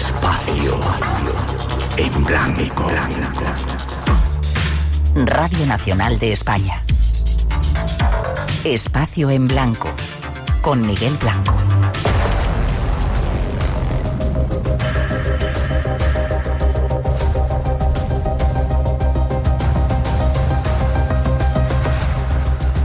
Espacio en Blanco. Radio Nacional de España. Espacio en Blanco, con Miguel Blanco.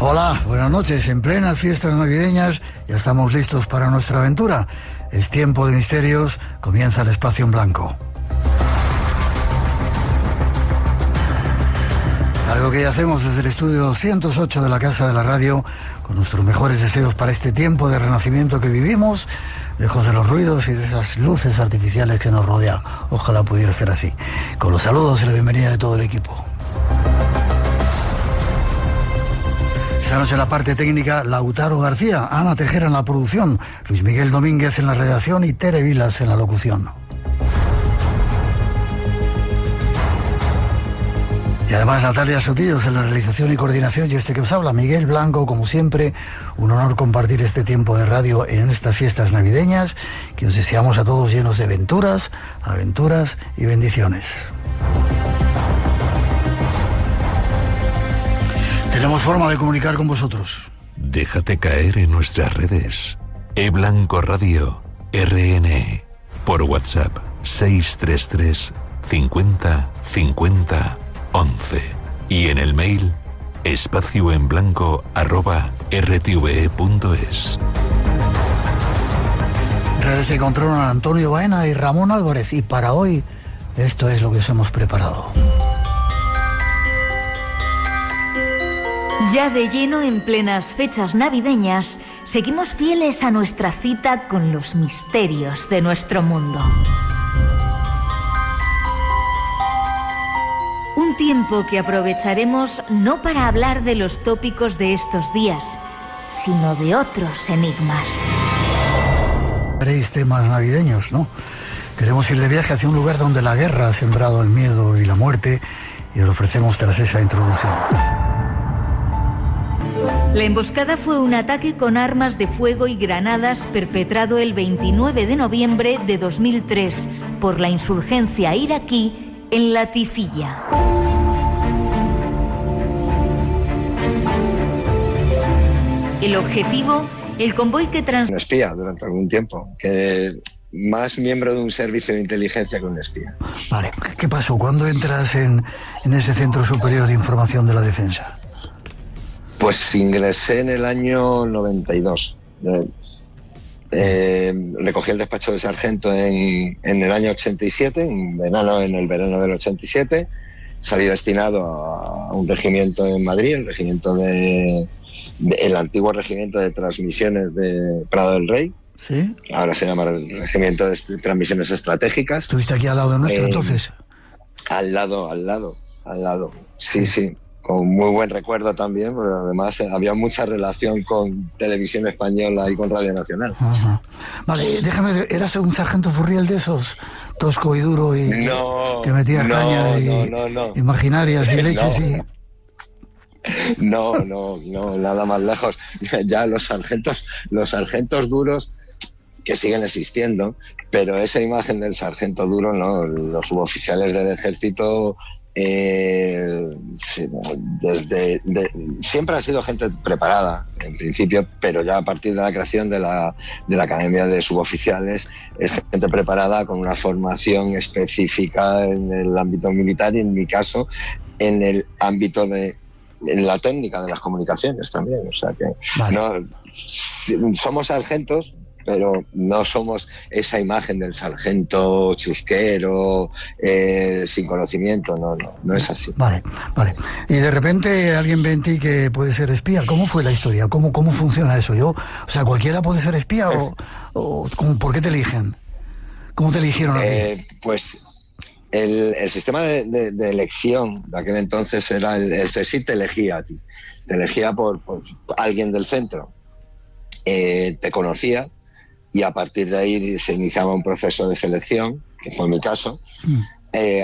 Hola, buenas noches. En plenas fiestas navideñas ya estamos listos para nuestra aventura. Es tiempo de misterios, comienza el Espacio en Blanco. Algo que ya hacemos desde el estudio 208 de la Casa de la Radio, con nuestros mejores deseos para este tiempo de renacimiento que vivimos, lejos de los ruidos y de esas luces artificiales que nos rodean. Ojalá pudiera ser así. Con los saludos y la bienvenida de todo el equipo. Esta noche en la parte técnica, Lautaro García, Ana Tejera en la producción, Luis Miguel Domínguez en la redacción y Tere Vilas en la locución. Y además Natalia Sotillos en la realización y coordinación, y este que os habla, Miguel Blanco, como siempre. Un honor compartir este tiempo de radio en estas fiestas navideñas, que os deseamos a todos llenos de aventuras y bendiciones. Tenemos forma de comunicar con vosotros. Déjate caer en nuestras redes. eBlanco Radio, RN. Por WhatsApp, 633 50 50 11. Y en el mail, espacioenblanco@rtve.es. Redes que controlan Antonio Baena y Ramón Álvarez. Y para hoy, esto es lo que os hemos preparado. Ya de lleno en plenas fechas navideñas, seguimos fieles a nuestra cita con los misterios de nuestro mundo. Un tiempo que aprovecharemos no para hablar de los tópicos de estos días, sino de otros enigmas. Veréis temas navideños, ¿no? Queremos ir de viaje hacia un lugar donde la guerra ha sembrado el miedo y la muerte, y os lo ofrecemos tras esa introducción. La emboscada fue un ataque con armas de fuego y granadas perpetrado el 29 de noviembre de 2003 por la insurgencia iraquí en Latifilla. El objetivo, el convoy que Un espía durante algún tiempo, que más miembro de un servicio de inteligencia que un espía. Vale, ¿qué pasó? ¿Cuándo entras en ese Centro Superior de Información de la Defensa? Pues ingresé en el año 92. Recogí el despacho de sargento en el año 87, en el verano del 87. Salí destinado a un regimiento en Madrid, el antiguo regimiento de transmisiones de Prado del Rey. ¿Sí? Ahora se llama Regimiento de Transmisiones Estratégicas. ¿Estuviste aquí al lado de nuestro entonces? Al lado. Sí. Con muy buen recuerdo también, porque además había mucha relación con Televisión Española y con Radio Nacional. Ajá. Vale, déjame, ¿eras un sargento Furriel de esos? Tosco y duro y que metía caña y imaginarias y leches No, nada más lejos. Ya los sargentos duros que siguen existiendo, pero esa imagen del sargento duro, no, los suboficiales del ejército siempre ha sido gente preparada en principio, pero ya a partir de la creación de la Academia de Suboficiales es gente preparada con una formación específica en el ámbito militar y en mi caso en el ámbito en la técnica de las comunicaciones también, o sea que vale. No somos sargentos, pero no somos esa imagen del sargento chusquero, sin conocimiento, no es así. Vale. Y de repente alguien ve en ti que puede ser espía. ¿Cómo fue la historia? ¿Cómo funciona eso? ¿Cualquiera puede ser espía o por qué te eligen? ¿Cómo te eligieron a ti? Pues el sistema de elección de aquel entonces era el CSIC te elegía a ti. Te elegía por alguien del centro. Te conocía. Y a partir de ahí se iniciaba un proceso de selección, que fue mi caso,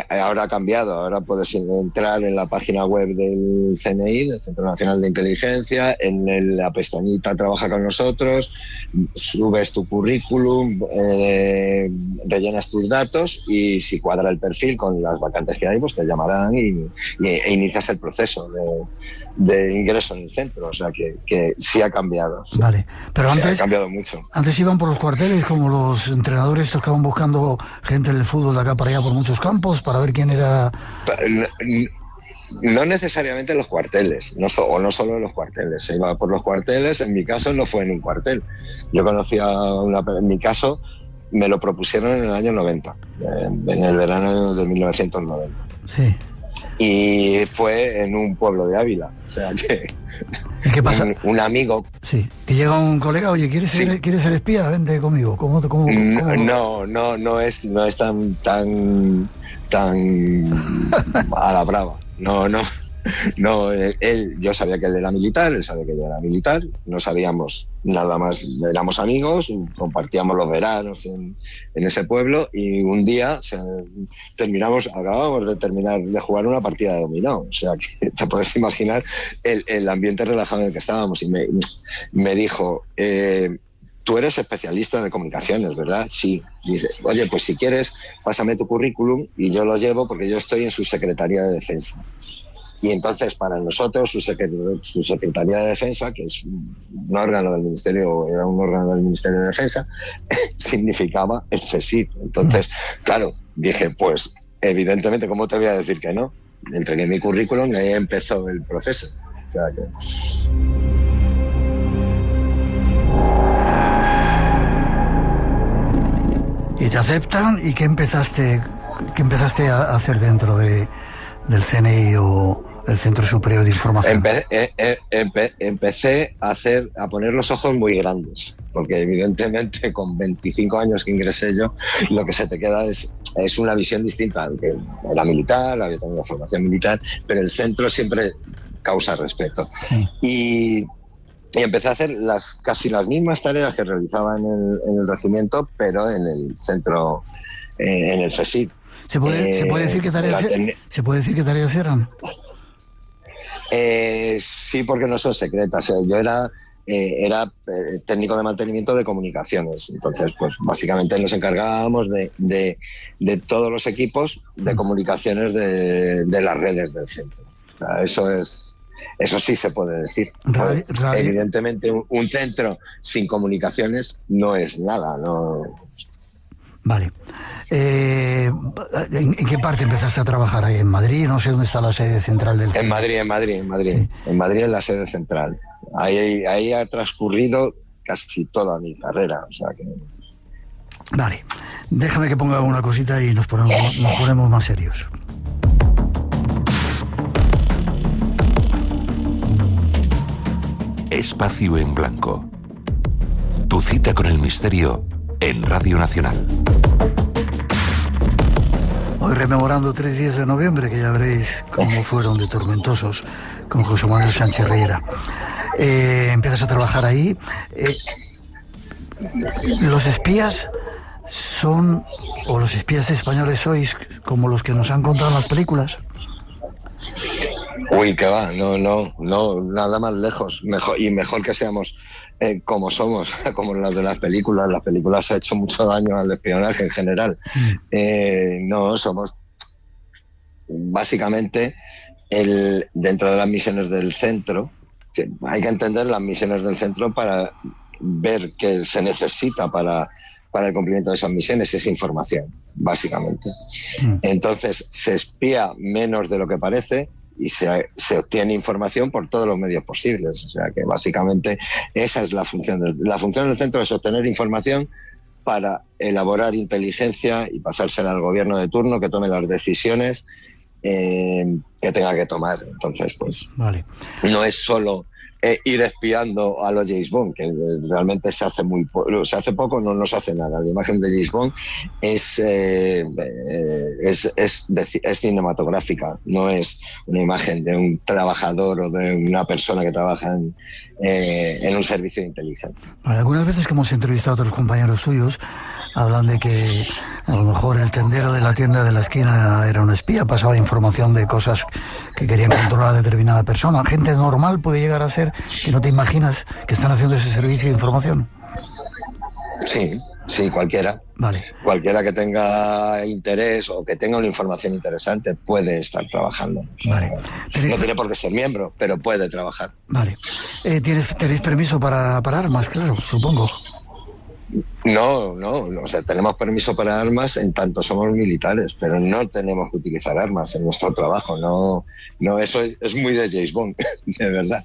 Ahora ha cambiado, ahora puedes entrar en la página web del CNI, del Centro Nacional de Inteligencia, la pestañita Trabaja con nosotros, subes tu currículum, rellenas tus datos y si cuadra el perfil con las vacantes que hay, pues te llamarán e inicias el proceso de ingreso en el centro. O sea que sí ha cambiado. Vale, pero antes ha cambiado mucho. Antes iban por los cuarteles como los entrenadores estos que van buscando gente en el fútbol de acá para allá por muchos campos para ver quién era. No necesariamente en los cuarteles, no solo en los cuarteles. Se iba por los cuarteles. En mi caso no fue en un cuartel. Yo conocí en mi caso me lo propusieron en el año 90, en el verano de 1990. Sí. Y fue en un pueblo de Ávila. O sea que ¿qué pasa? Un amigo. Sí, que llega un colega, oye, ¿quieres ser espía? Vente conmigo. ¿Cómo? No es tan a la brava. No, yo sabía que él era militar, él sabía que yo era militar, no sabíamos nada más, éramos amigos, compartíamos los veranos en ese pueblo y un día acabábamos de terminar de jugar una partida de dominó, o sea que te puedes imaginar el ambiente relajado en el que estábamos y me dijo, tú eres especialista de comunicaciones, ¿verdad? Sí. Dice, oye, pues si quieres, pásame tu currículum y yo lo llevo porque yo estoy en su Secretaría de Defensa. Y entonces para nosotros su Secretaría de Defensa, que es un órgano del Ministerio, era un órgano del Ministerio de Defensa, significaba el CSIC. Entonces, claro, dije, pues evidentemente, ¿cómo te voy a decir que no? Entregué mi currículum y ahí empezó el proceso. O sea que... Y te aceptan, ¿y qué empezaste a hacer dentro del CNI o el Centro Superior de Información? Empecé a poner los ojos muy grandes, porque evidentemente con 25 años que ingresé yo, lo que se te queda es una visión distinta. Aunque era militar, había tenido formación militar, pero el centro siempre causa respeto. Y empecé a hacer casi las mismas tareas que realizaba en el regimiento, pero en el centro, en el CSIC. ¿Se puede decir qué tareas eran? Sí, porque no son secretas. Yo era técnico de mantenimiento de comunicaciones. Entonces, pues básicamente nos encargábamos de todos los equipos de comunicaciones de las redes del centro. O sea, eso sí se puede decir. Evidentemente, un centro sin comunicaciones no es nada. No. Vale. ¿En qué parte empezaste a trabajar ahí? ¿En Madrid? No sé dónde está la sede central del centro. En Madrid. Sí. En Madrid es la sede central. Ahí ha transcurrido casi toda mi carrera. O sea que... Vale. Déjame que ponga una cosita y nos ponemos más serios. Espacio en Blanco. Tu cita con el misterio en Radio Nacional. Hoy rememorando 3 días de noviembre, que ya veréis cómo fueron de tormentosos, con José Manuel Sánchez Riera. Empiezas a trabajar ahí. ¿Los espías son, o los espías españoles sois, como los que nos han contado en las películas? Uy, que va, no, nada más lejos. Mejor que seamos como somos, como las de las películas. Las películas han hecho mucho daño al espionaje en general. No, somos básicamente dentro de las misiones del centro. Hay que entender las misiones del centro para ver qué se necesita para el cumplimiento de esas misiones, es información, básicamente. Entonces, se espía menos de lo que parece y se obtiene información por todos los medios posibles. O sea que básicamente esa es la función. La función del centro es obtener información para elaborar inteligencia y pasársela al gobierno de turno que tome las decisiones que tenga que tomar. Entonces, pues vale. No es solo ir espiando a los James Bond, que realmente se hace poco, no se hace nada. La imagen de James Bond es cinematográfica, no es una imagen de un trabajador o de una persona que trabaja en un servicio de inteligencia. Vale, algunas veces que hemos entrevistado a otros compañeros suyos, hablan de que a lo mejor el tendero de la tienda de la esquina era un espía, pasaba información de cosas que querían controlar a determinada persona. Gente normal puede llegar a ser que no te imaginas que están haciendo ese servicio de información. Sí, cualquiera. Vale. Cualquiera que tenga interés o que tenga una información interesante puede estar trabajando. Vale. No tiene por qué ser miembro, pero puede trabajar. Vale. ¿Tenéis permiso para armas? Claro, supongo. No, o sea, tenemos permiso para armas en tanto somos militares, pero no tenemos que utilizar armas en nuestro trabajo. No, eso es muy de James Bond, de verdad.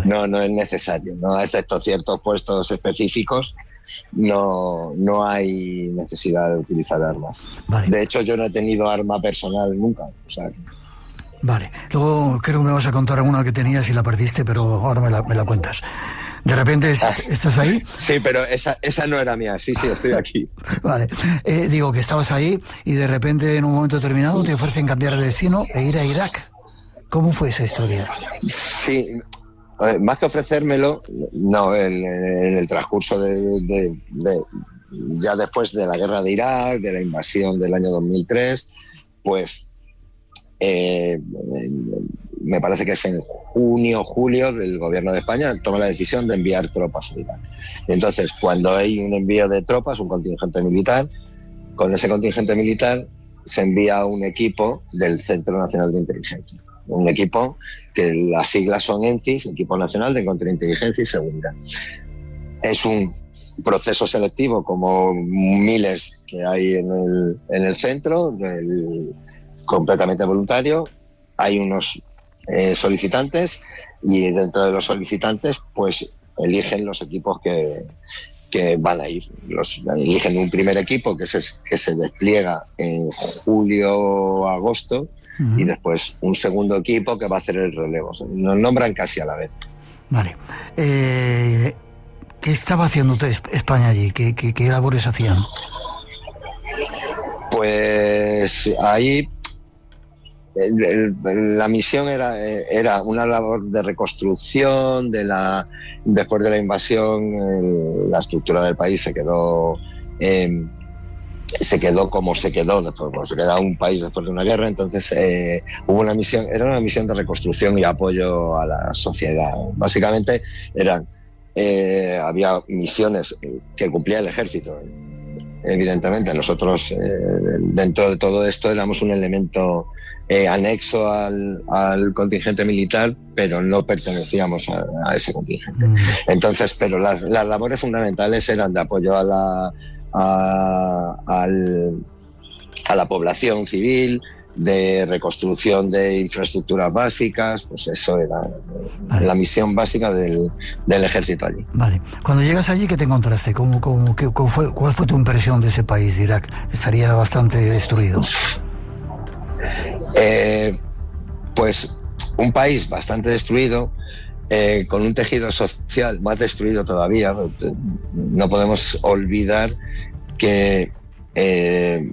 Vale. No es necesario, no, excepto ciertos puestos específicos. No hay necesidad de utilizar armas. Vale. De hecho, yo no he tenido arma personal nunca. O sea, vale. Luego creo que me vas a contar alguna que tenías y la perdiste, pero ahora me la cuentas. De repente, ¿estás ahí? Sí, pero esa no era mía. Sí, estoy aquí. Vale. Digo que estabas ahí y de repente, en un momento determinado, te ofrecen cambiar de destino e ir a Irak. ¿Cómo fue esa historia? Sí. Más que ofrecérmelo, no, en el transcurso de ya después de la guerra de Irak, de la invasión del año 2003, pues me parece que es en junio, julio, el gobierno de España toma la decisión de enviar tropas a Irak. Entonces, cuando hay un envío de tropas, un contingente militar, con ese contingente militar se envía un equipo del Centro Nacional de Inteligencia. Un equipo que las siglas son ENCIS, Equipo Nacional de Contrainteligencia y Seguridad. Es un proceso selectivo como miles que hay en el centro, completamente voluntario. Hay unos solicitantes y dentro de los solicitantes pues eligen los equipos que van a ir. Eligen un primer equipo que se despliega en julio-agosto. Y después un segundo equipo que va a hacer el relevo. Nos nombran casi a la vez. Vale. ¿Qué estaba haciendo España allí? ¿Qué labores hacían? Pues ahí la misión era una labor de reconstrucción después de la invasión. La estructura del país se quedó como se quedó después, pues se quedó un país después de una guerra. Entonces hubo una misión de reconstrucción y apoyo a la sociedad. Básicamente había misiones que cumplía el ejército. Evidentemente nosotros dentro de todo esto éramos un elemento anexo al contingente militar, pero no pertenecíamos a ese contingente. Entonces, pero las labores fundamentales eran de apoyo a la población civil, de reconstrucción de infraestructuras básicas. Pues eso era la misión básica del ejército allí. Vale. Cuando llegas allí, ¿qué te encontraste? ¿Cuál fue tu impresión de ese país, de Irak? Estaría bastante destruido. Pues un país bastante destruido, con un tejido social más destruido todavía. No podemos olvidar que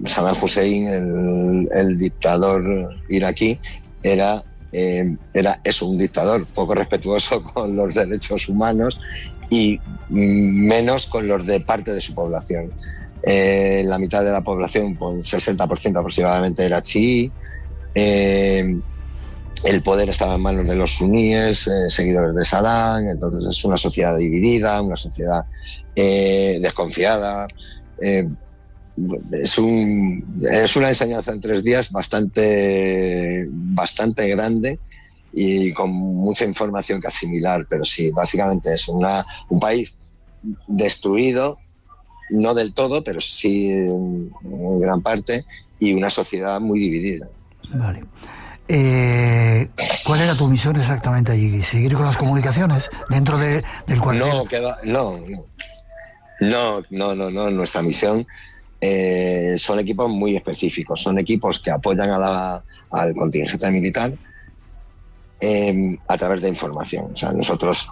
Saddam Hussein, el dictador iraquí, es un dictador poco respetuoso con los derechos humanos y menos con los de parte de su población. La mitad de la población, pues 60% aproximadamente, era chií. El poder estaba en manos de los suníes, seguidores de Saddam. Entonces es una sociedad dividida, una sociedad desconfiada. Es una enseñanza en 3 días bastante grande y con mucha información que asimilar, pero sí, básicamente es un país destruido, no del todo, pero sí en gran parte, y una sociedad muy dividida. Vale. ¿Cuál era tu misión exactamente allí? ¿Seguir con las comunicaciones dentro del cuartel? No, nuestra misión son equipos muy específicos, son equipos que apoyan al contingente militar a través de información. O sea, nosotros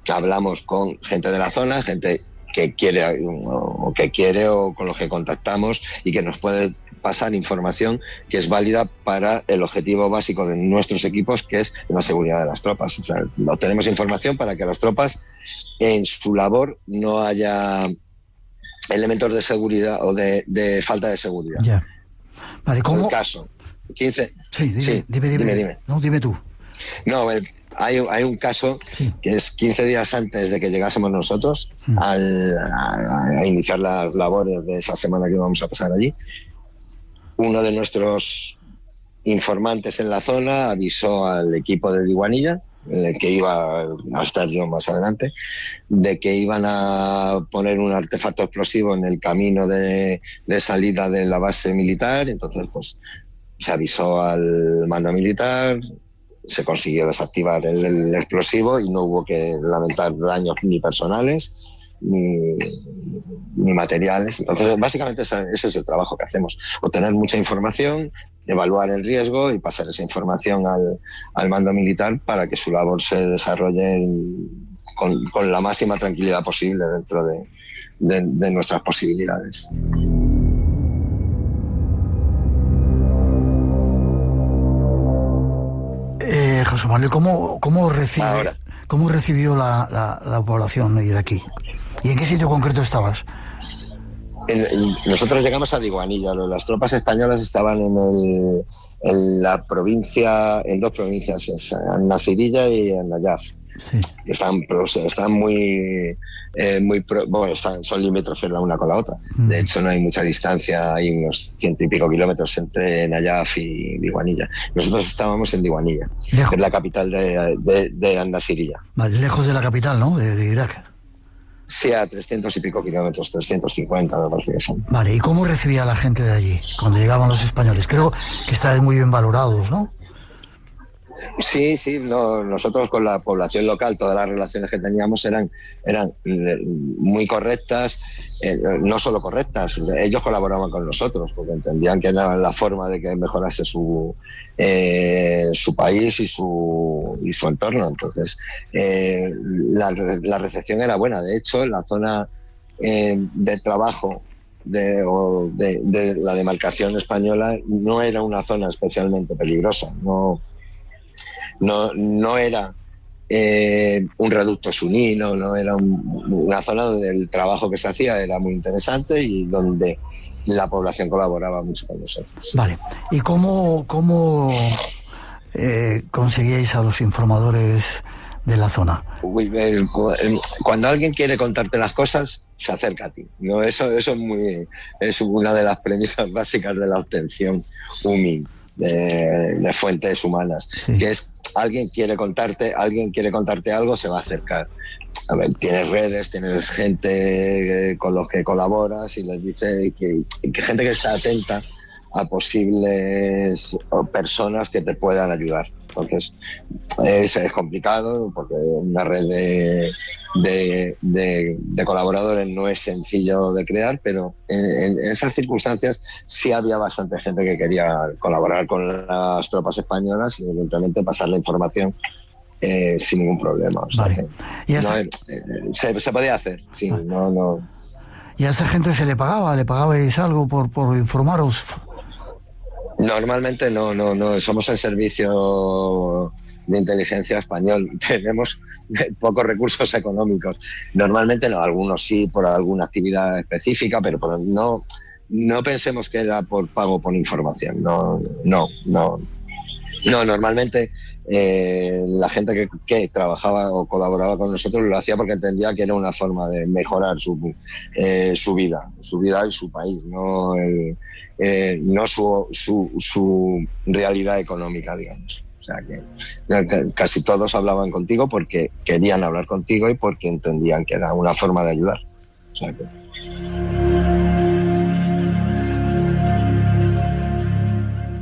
hablamos con gente de la zona, gente que quiere o con los que contactamos y que nos puede pasar información que es válida para el objetivo básico de nuestros equipos, que es la seguridad de las tropas. O sea, obtenemos información para que las tropas en su labor no haya elementos de seguridad o de falta de seguridad. Ya. Vale, ¿cómo? El caso, 15... Sí, dime. No, dime tú. No, hay un caso que es 15 días antes de que llegásemos nosotros a iniciar las labores de esa semana que íbamos a pasar allí. Uno de nuestros informantes en la zona avisó al equipo de Diguanilla, que iba a estar yo más adelante, de que iban a poner un artefacto explosivo en el camino de salida de la base militar. Entonces, pues se avisó al mando militar, se consiguió desactivar el explosivo y no hubo que lamentar daños ni personales ni materiales. Entonces, básicamente ese es el trabajo que hacemos: obtener mucha información, evaluar el riesgo y pasar esa información al mando militar para que su labor se desarrolle con la máxima tranquilidad posible dentro de nuestras posibilidades. José Manuel, ¿cómo recibió la población iraquí? ¿Y en qué sitio concreto estabas? Nosotros llegamos a Diguanilla. Las tropas españolas estaban en la provincia, en dos provincias, en Nasirilla y en Nayaf. Sí. Están muy son limítrofes la una con la otra. De hecho, no hay mucha distancia, hay unos 100 y pico kilómetros entre Nayaf y Diguanilla. Nosotros estábamos en Diguanilla, que es la capital de Nasirilla. Vale, lejos de la capital, ¿no? De Irak. Sí, a 300 y pico kilómetros, 350, me parece que son. Vale, ¿y cómo recibía la gente de allí cuando llegaban los españoles? Creo que estaban muy bien valorados, ¿no? Sí, nosotros con la población local, todas las relaciones que teníamos eran muy correctas, no solo correctas, ellos colaboraban con nosotros porque entendían que era la forma de que mejorase su país y su entorno. Entonces, la recepción era buena. De hecho, la zona de trabajo de la demarcación española no era una zona especialmente peligrosa, no era un reducto suní, no era una zona donde el trabajo que se hacía era muy interesante y donde la población colaboraba mucho con nosotros. Vale, ¿y cómo conseguíais a los informadores de la zona? Cuando alguien quiere contarte las cosas, se acerca a ti, ¿no? Eso es una de las premisas básicas de la obtención humil de fuentes humanas, sí. Que es alguien quiere contarte algo, se va a acercar. A ver, tienes redes, tienes gente con los que colaboras y les dice que gente que está atenta a posibles personas que te puedan ayudar. Entonces es complicado porque una red de colaboradores no es sencillo de crear, pero en esas circunstancias sí había bastante gente que quería colaborar con las tropas españolas y evidentemente pasar la información sin ningún problema. O sea, vale. Se podía hacer, sí. Vale. No. ¿Y a esa gente se le pagaba? ¿Le pagabais algo por informaros? Normalmente no. Somos el servicio de inteligencia español. Tenemos pocos recursos económicos. Normalmente no, algunos sí por alguna actividad específica, pero no pensemos que era por pago por información. No. Normalmente la gente que trabajaba o colaboraba con nosotros lo hacía porque entendía que era una forma de mejorar su vida y su país, no su realidad económica, digamos. O sea que casi todos hablaban contigo porque querían hablar contigo y porque entendían que era una forma de ayudar. O sea que...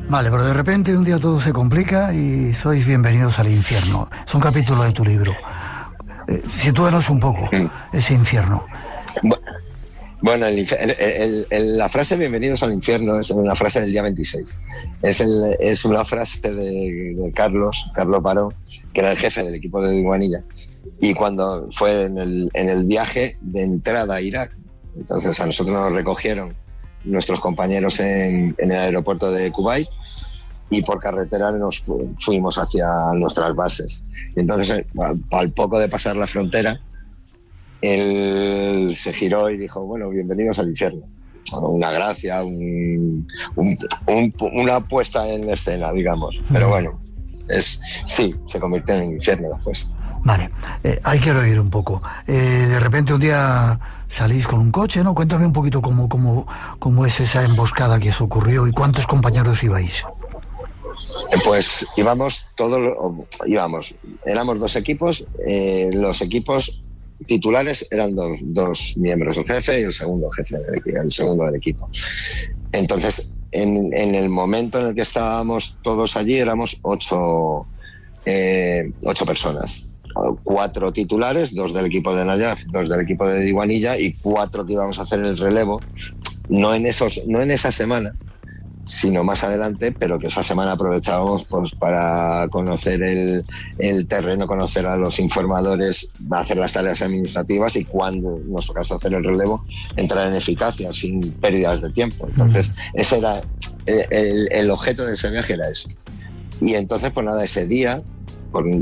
Vale, pero de repente un día todo se complica y sois bienvenidos al infierno. Es un capítulo de tu libro. Sitúanos un poco ese infierno. Bueno, la frase bienvenidos al infierno es una frase del día 26. Es una frase de Carlos Paró, que era el jefe del equipo de Diguanilla, y cuando fue en el viaje de entrada a Irak. Entonces a nosotros nos recogieron nuestros compañeros en el aeropuerto de Kuwait y por carretera nos fuimos hacia nuestras bases. Y entonces, al poco de pasar la frontera, él se giró y dijo, bueno, bienvenidos al infierno. Una gracia, una puesta en escena, digamos. Pero bueno, sí, se convirtió en infierno después. Vale, ahí quiero ir un poco. De repente un día salís con un coche, ¿no? Cuéntame un poquito cómo es esa emboscada que os ocurrió y cuántos compañeros ibais. Pues éramos 2 equipos. Los equipos titulares eran dos miembros, el jefe y el segundo jefe del equipo. Entonces, en el momento en el que estábamos todos allí, éramos 8 personas. 4 titulares, 2 del equipo de Najaf, 2 del equipo de Diwanilla y 4 que íbamos a hacer el relevo, no en esa semana, sino más adelante, pero que esa semana aprovechábamos pues para conocer el terreno, conocer a los informadores, hacer las tareas administrativas y cuando nos tocase hacer el relevo, entrar en eficacia sin pérdidas de tiempo. Entonces, ese era el objeto de ese viaje, era ese. Y entonces, pues nada, ese día,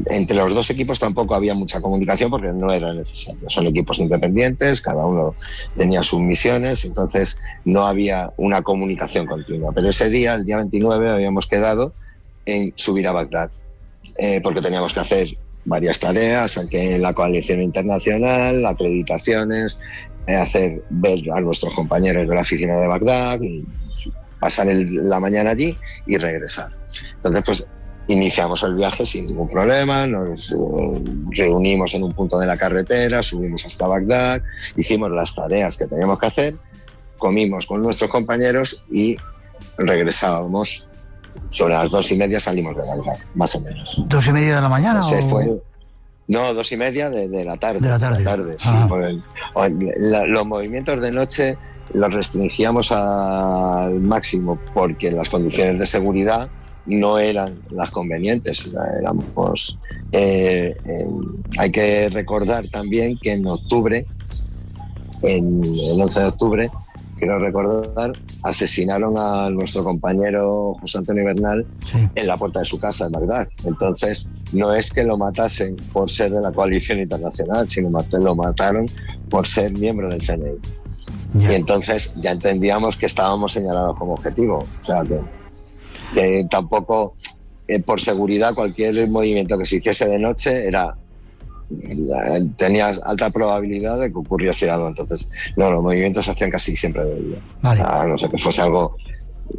entre los 2 equipos tampoco había mucha comunicación porque no era necesario. Son equipos independientes, cada uno tenía sus misiones, entonces no había una comunicación continua. Pero ese día, el día 29, habíamos quedado en subir a Bagdad, porque teníamos que hacer varias tareas, que la coalición internacional, acreditaciones, ver a nuestros compañeros de la oficina de Bagdad, y pasar la mañana allí y regresar. Entonces, pues iniciamos el viaje sin ningún problema, nos reunimos en un punto de la carretera, subimos hasta Bagdad, hicimos las tareas que teníamos que hacer, comimos con nuestros compañeros y regresábamos. Sobre las 2:30 salimos de Bagdad, más o menos. ¿2:30 de la mañana? No, 2:30 de la tarde. De la tarde. Sí, los movimientos de noche los restringíamos al máximo porque las condiciones de seguridad no eran las convenientes. Hay que recordar también que en octubre, el 11 de octubre, quiero recordar, asesinaron a nuestro compañero José Antonio Bernal, sí, en la puerta de su casa en Bagdad. Entonces, no es que lo matasen por ser de la coalición internacional, sino lo mataron por ser miembro del CNI. Yeah. Y entonces ya entendíamos que estábamos señalados como objetivo. O sea, que tampoco, por seguridad, cualquier movimiento que se hiciese de noche tenías alta probabilidad de que ocurriese algo. Entonces, los movimientos se hacían casi siempre de día. Vale. A no ser que fuese algo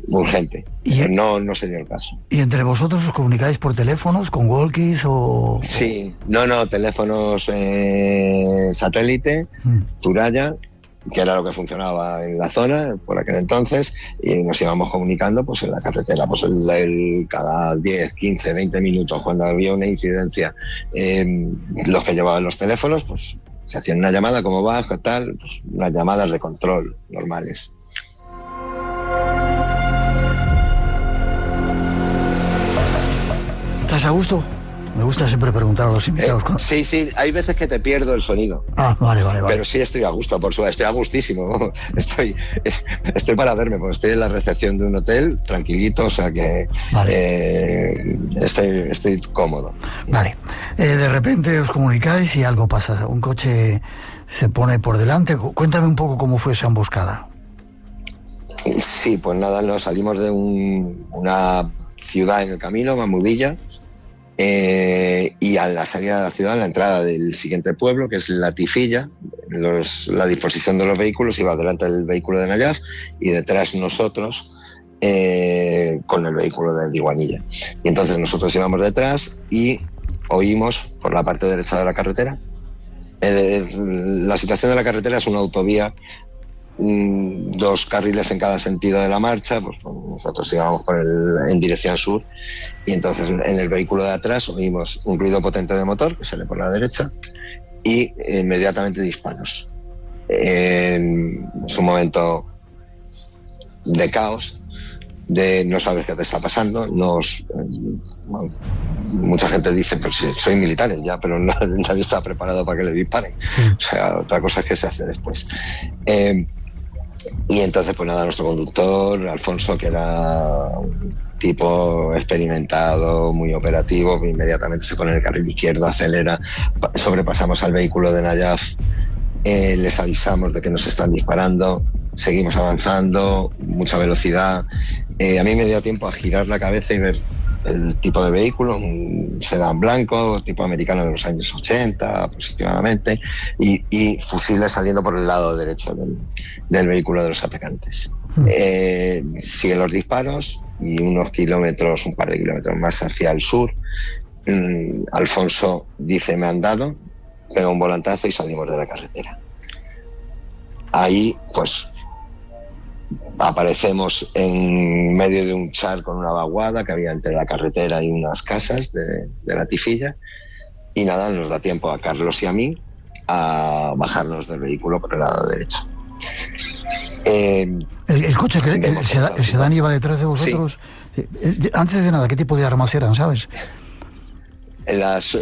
urgente. No se dio el caso. ¿Y entre vosotros os comunicáis por teléfonos, con walkies o...? Sí, teléfonos satélite, Zuraya, que era lo que funcionaba en la zona por aquel entonces, y nos íbamos comunicando pues en la carretera, pues cada 10, 15, 20 minutos cuando había una incidencia. Los que llevaban los teléfonos pues se hacían una llamada, ¿cómo vas? ¿Qué tal? Pues unas llamadas de control normales. ¿Estás a gusto? Me gusta siempre preguntar a los invitados. Sí, hay veces que te pierdo el sonido. Vale. Pero sí estoy a gusto, por supuesto, estoy a gustísimo. Estoy para verme, porque estoy en la recepción de un hotel, tranquilito, o sea que estoy cómodo. Vale. De repente os comunicáis y algo pasa, un coche se pone por delante. Cuéntame un poco cómo fue esa emboscada. Sí, pues nada, nos salimos de una ciudad en el camino, Mamudilla, y a la salida de la ciudad, a la entrada del siguiente pueblo, que es Latifilla, la disposición de los vehículos iba delante del vehículo de Najaf y detrás nosotros con el vehículo de Diwanilla. Y entonces nosotros íbamos detrás y oímos por la parte derecha de la carretera. La situación de la carretera es una autovía, 2 carriles en cada sentido de la marcha, pues nosotros íbamos en dirección sur y entonces en el vehículo de atrás oímos un ruido potente de motor que sale por la derecha y inmediatamente disparos. Es un momento de caos, de no sabes qué te está pasando. Mucha gente dice, pero si soy militar ya, pero nadie está preparado para que le disparen. O sea, otra cosa es que se hace después. Y entonces, pues nada, nuestro conductor, Alfonso, que era un tipo experimentado, muy operativo, inmediatamente se pone en el carril izquierdo, acelera, sobrepasamos al vehículo de Najaf les avisamos de que nos están disparando, seguimos avanzando, mucha velocidad. A mí me dio tiempo a girar la cabeza y ver el tipo de vehículo, un sedán blanco, tipo americano de los años 80 aproximadamente, y fusiles saliendo por el lado derecho del vehículo de los atacantes. Siguen los disparos y un par de kilómetros más hacia el sur, Alfonso dice: me han dado, pega un volantazo y salimos de la carretera. Ahí pues aparecemos en medio de un charco con una vaguada que había entre la carretera y unas casas de la Tifilla, y nada, nos da tiempo a Carlos y a mí a bajarnos del vehículo por el lado derecho. El coche, el sedán iba detrás de vosotros. Sí. Antes de nada, ¿qué tipo de armas eran, sabes?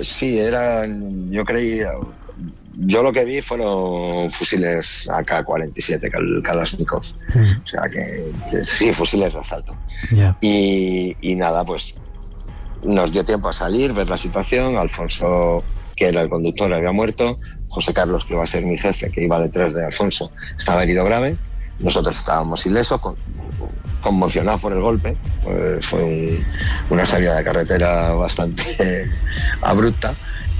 Sí, eran, yo lo que vi fueron fusiles AK-47 Kalashnikov, o sea que sí, fusiles de asalto. Yeah. Y nada, pues nos dio tiempo a salir, ver la situación. Alfonso, que era el conductor, había muerto. José Carlos, que iba a ser mi jefe, que iba detrás de Alfonso, estaba herido grave. Nosotros estábamos ilesos, conmocionados por el golpe. Pues fue una salida de carretera bastante abrupta.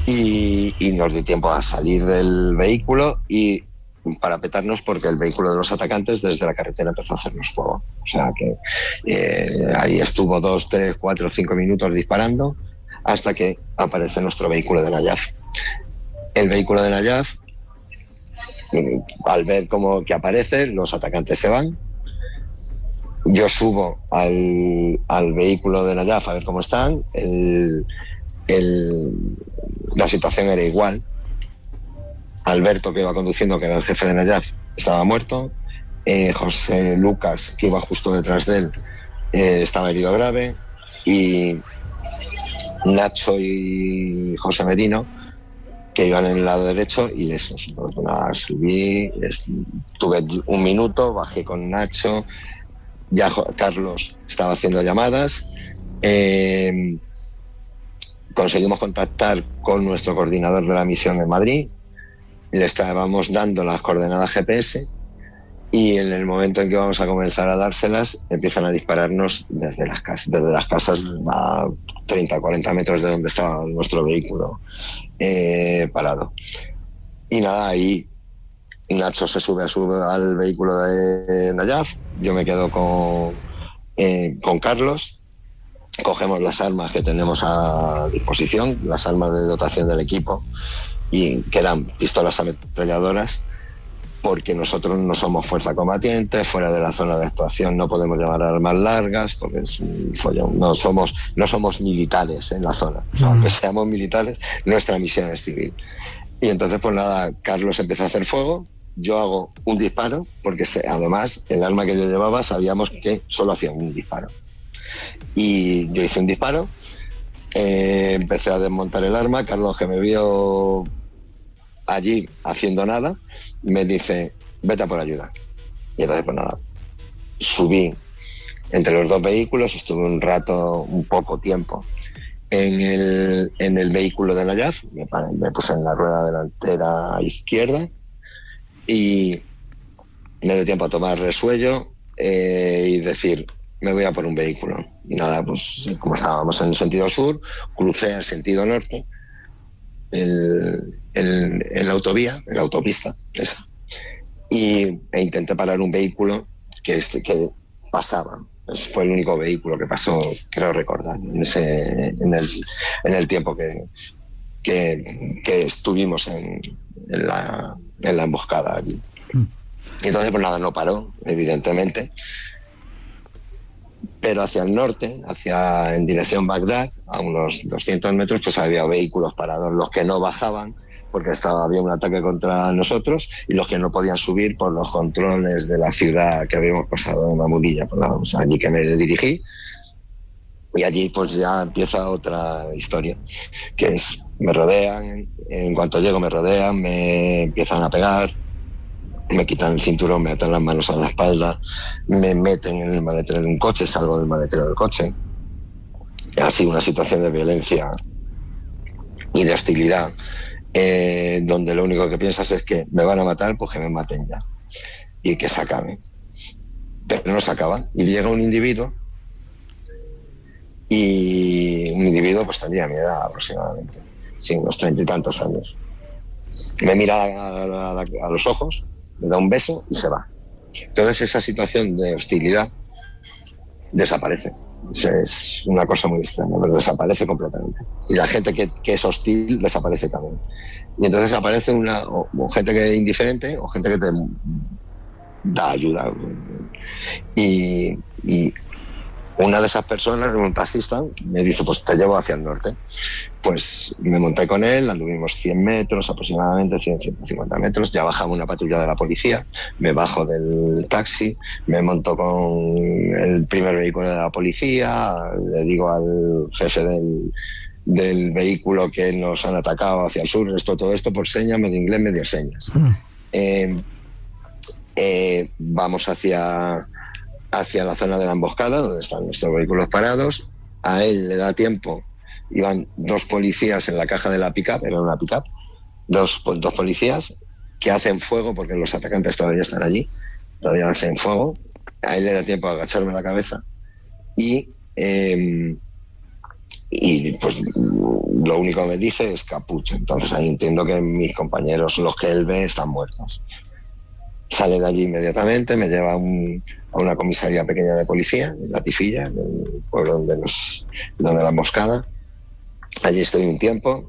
Y nos dio tiempo a salir del vehículo y parapetarnos, porque el vehículo de los atacantes desde la carretera empezó a hacernos fuego. O sea que ahí estuvo 2, 3, 4, 5 minutos disparando hasta que aparece nuestro vehículo de Nayaf. El vehículo de Nayaf, al ver cómo que aparece, los atacantes se van. Yo subo al vehículo de Nayaf a ver cómo están. La situación era igual. Alberto, que iba conduciendo, que era el jefe de Nayaf, estaba muerto. José Lucas, que iba justo detrás de él, estaba herido grave. Y Nacho y José Merino, que iban en el lado derecho, y esos. Entonces, nada, subí, tuve un minuto, bajé con Nacho. Ya Carlos estaba haciendo llamadas. Conseguimos contactar con nuestro coordinador de la misión en Madrid, le estábamos dando las coordenadas GPS, y en el momento en que vamos a comenzar a dárselas, empiezan a dispararnos desde las casas a 30 o 40 metros de donde estaba nuestro vehículo parado. Y nada, ahí Nacho se sube al vehículo de Nayaf, yo me quedo con Carlos. Cogemos las armas que tenemos a disposición, las armas de dotación del equipo, y que eran pistolas ametralladoras, porque nosotros no somos fuerza combatiente, fuera de la zona de actuación no podemos llevar armas largas, porque es un follón. No somos militares en la zona. Aunque seamos militares, nuestra misión es civil. Y entonces, pues nada, Carlos empieza a hacer fuego, yo hago un disparo, porque además el arma que yo llevaba sabíamos que solo hacía un disparo. Y yo hice un disparo, empecé a desmontar el arma. Carlos, que me vio allí haciendo nada, me dice: vete a por ayuda. Y entonces, pues nada, subí entre los dos vehículos, estuve un poco tiempo en el vehículo de Nayaf, me puse en la rueda delantera izquierda y me dio tiempo a tomar resuello y decir: me voy a por un vehículo. Y nada, pues como estábamos en el sentido sur, crucé al sentido norte, en la autovía, en la autopista esa, e intenté parar un vehículo que pasaba. Fue el único vehículo que pasó, creo recordar, en el tiempo que estuvimos en la emboscada allí. Y entonces, pues nada, no paró, evidentemente. Pero hacia el norte, en dirección Bagdad, a unos 200 metros, pues había vehículos parados, los que no bajaban porque había un ataque contra nosotros, y los que no podían subir por los controles de la ciudad que habíamos pasado de Mamurilla, pues allí que me dirigí. Y allí pues ya empieza otra historia, que es: me rodean, en cuanto llego me rodean, me empiezan a pegar, me quitan el cinturón, me atan las manos a la espalda, me meten en el maletero de un coche, salgo del maletero del coche. Ha sido una situación de violencia y de hostilidad donde lo único que piensas es que me van a matar, pues que me maten ya y que se acabe. Pero no se acaba, y llega un individuo, pues tendría mi edad aproximadamente, sí, unos 30 y tantos años. Me mira a los ojos, me da un beso y se va. Entonces esa situación de hostilidad desaparece. O sea, es una cosa muy extraña, pero desaparece completamente. Y la gente que es hostil desaparece también. Y entonces aparece o gente que es indiferente o gente que te da ayuda. Y una de esas personas, un taxista, me dice, pues te llevo hacia el norte. Pues me monté con él, anduvimos 100 metros aproximadamente, 150 metros, ya bajaba una patrulla de la policía, me bajo del taxi, me monto con el primer vehículo de la policía, le digo al jefe del vehículo que nos han atacado hacia el sur, todo esto por señas, medio inglés, medio señas. Vamos hacia la zona de la emboscada, donde están nuestros vehículos parados. A él le da tiempo, iban 2 policías en la caja de la pick-up, era una pick-up, dos policías que hacen fuego, porque los atacantes todavía están allí, todavía hacen fuego. A él le da tiempo a agacharme la cabeza y pues lo único que me dice es caput. Entonces ahí entiendo que mis compañeros, los que él ve, están muertos. Sale de allí inmediatamente, me lleva a una comisaría pequeña de policía, en La Tifilla, en el pueblo donde la emboscada. Allí estoy un tiempo.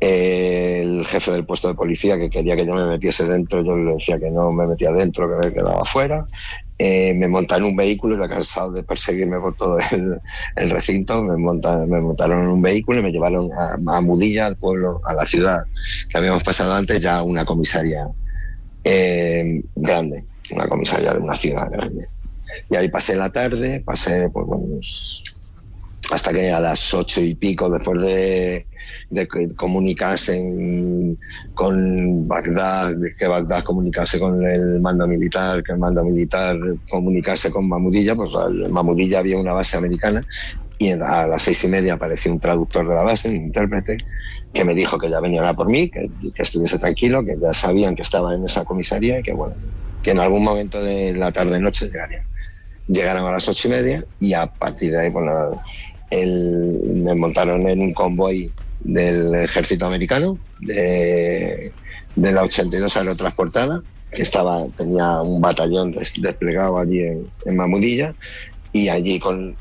El jefe del puesto de policía, que quería que yo me metiese dentro, yo le decía que no me metía dentro, que me quedaba afuera. Me montan en un vehículo, ya cansado de perseguirme por todo el recinto, me montaron en un vehículo y me llevaron a Mudilla, al pueblo, a la ciudad que habíamos pasado antes, ya una comisaría grande, una comisaría de una ciudad grande. Y ahí pasé la tarde, hasta que a las 8 y pico, después de comunicarse con Bagdad, que Bagdad comunicase con el mando militar, que el mando militar comunicase con Mamudilla, pues en Mamudilla había una base americana y a las 6:30 apareció un traductor de la base, un intérprete, que me dijo que ya venían a por mí, que estuviese tranquilo, que ya sabían que estaba en esa comisaría y que en algún momento de la tarde-noche llegarían. Llegaron a las 8:30 y a partir de ahí me montaron en un convoy del ejército americano, de la 82 aerotransportada, que tenía un batallón desplegado allí en Mamudilla, y allí con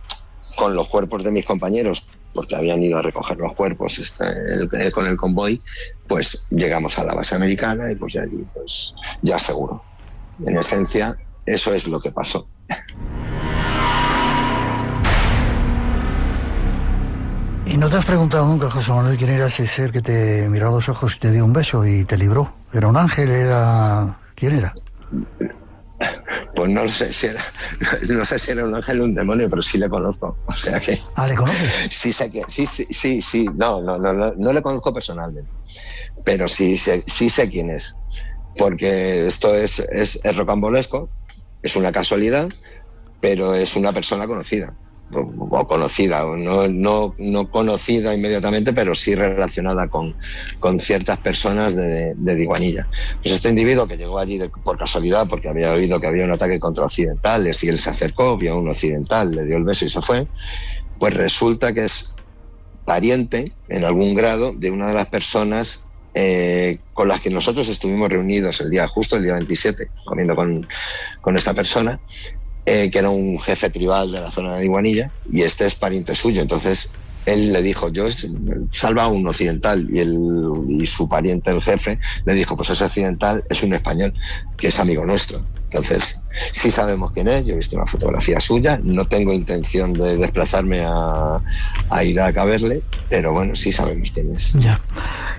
los cuerpos de mis compañeros, porque habían ido a recoger los cuerpos con el convoy, pues llegamos a la base americana y pues allí pues ya seguro. En esencia, eso es lo que pasó. ¿Y no te has preguntado nunca, José Manuel, quién era ese ser que te miró a los ojos y te dio un beso y te libró? ¿Era un ángel? ¿Quién era? Pues no sé si era un ángel o un demonio, pero sí le conozco. O sea que... ¿Ah, le conoces? Sí sé que... Sí. No le conozco personalmente, pero sí sé quién es. Porque esto es rocambolesco, es una casualidad, pero es una persona conocida. O conocida, no conocida inmediatamente, pero sí relacionada con ciertas personas de Diguanilla. Pues este individuo que llegó allí por casualidad, porque había oído que había un ataque contra occidentales y él se acercó, vio a un occidental, le dio el beso y se fue, pues resulta que es pariente en algún grado de una de las personas con las que nosotros estuvimos reunidos el día 27, comiendo con esta persona, que era un jefe tribal de la zona de Diguanilla, y este es pariente suyo. Entonces él le dijo, yo salva a un occidental, y su pariente, el jefe, le dijo, pues ese occidental es un español que es amigo nuestro. Entonces sí sabemos quién es, yo he visto una fotografía suya, no tengo intención de desplazarme a Irak a verle, pero bueno, sí sabemos quién es. Ya.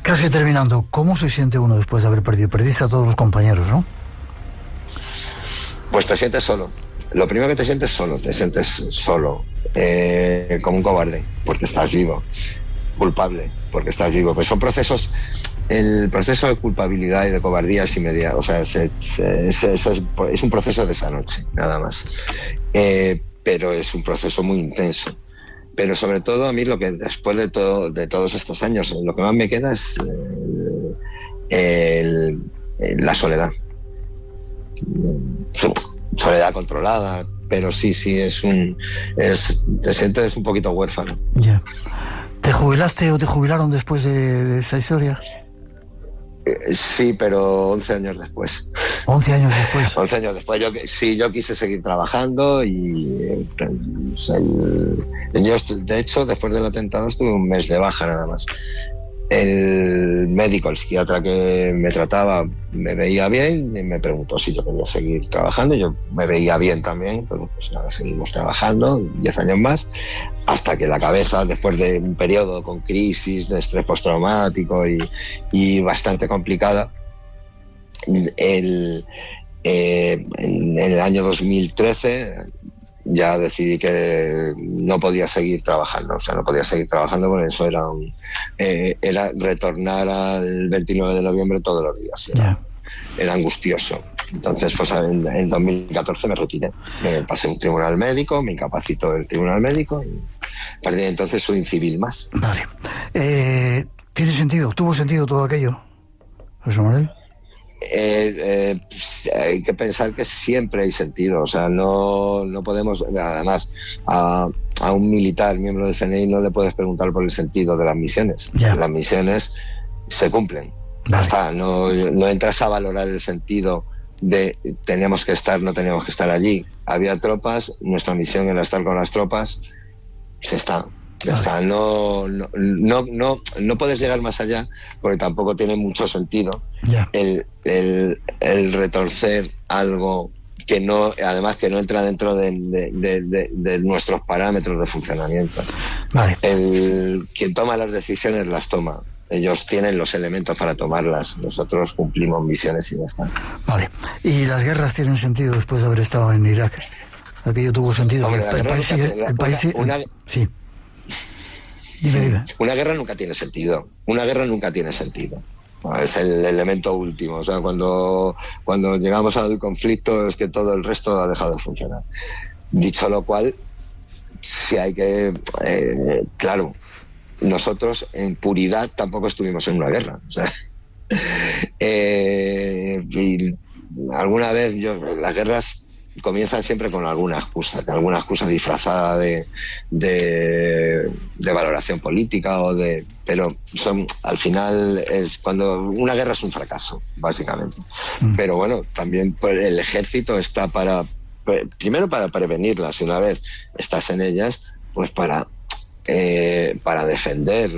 Casi terminando, ¿cómo se siente uno después de haber perdido? Perdiste a todos los compañeros, ¿no? Pues te sientes solo. Lo primero que te sientes solo, como un cobarde, porque estás vivo, culpable, porque estás vivo. Pues son procesos, el proceso de culpabilidad y de cobardía es inmediato, o sea, es un proceso de esa noche, nada más. Pero es un proceso muy intenso. Pero sobre todo a mí lo que después de todos estos años, lo que más me queda es la soledad. Soledad controlada, pero sí, te sientes un poquito huérfano. Ya. ¿Te jubilaste o te jubilaron después de esa historia? Sí, pero 11 años después. 11 años después. 11 años después. Yo quise seguir trabajando y yo, de hecho, después del atentado estuve un mes de baja nada más. El médico, el psiquiatra que me trataba, me veía bien y me preguntó si yo quería seguir trabajando. Yo me veía bien también, entonces pues nada, seguimos trabajando 10 años más, hasta que la cabeza, después de un periodo con crisis de estrés postraumático y bastante complicada, en el año 2013 ya decidí que no podía seguir trabajando, porque eso era retornar al 29 de noviembre todos los días, era angustioso. Entonces, pues en 2014 me retiré, me pasé un tribunal médico, me incapacitó el tribunal médico y a partir de entonces soy un civil más. Vale. ¿Tiene sentido? ¿Tuvo sentido todo aquello, José Manuel? Hay que pensar que siempre hay sentido, o sea, no podemos, además a un militar, miembro del CNI, no le puedes preguntar por el sentido de las misiones. Las misiones se cumplen, no entras a valorar el sentido de teníamos que estar, no teníamos que estar allí. Había tropas, nuestra misión era estar con las tropas, se está. Ya está, no puedes llegar más allá porque tampoco tiene mucho sentido el retorcer algo que no, además que no entra dentro de nuestros parámetros de funcionamiento. Quien toma las decisiones las toma. Ellos tienen los elementos para tomarlas. Nosotros cumplimos misiones y ya está. Vale. ¿Y las guerras tienen sentido después de haber estado en Irak? Aquello tuvo sentido. Hombre, sí. Dime. Una guerra nunca tiene sentido. Es el elemento último. O sea, cuando llegamos al conflicto es que todo el resto ha dejado de funcionar. Dicho lo cual, sí hay que... claro, nosotros en puridad tampoco estuvimos en una guerra. O sea, y alguna vez las guerras comienzan siempre con alguna excusa disfrazada de valoración política pero al final es cuando una guerra es un fracaso, básicamente. Pero bueno, también pues, el ejército está primero para prevenirlas, y una vez estás en ellas, pues para defender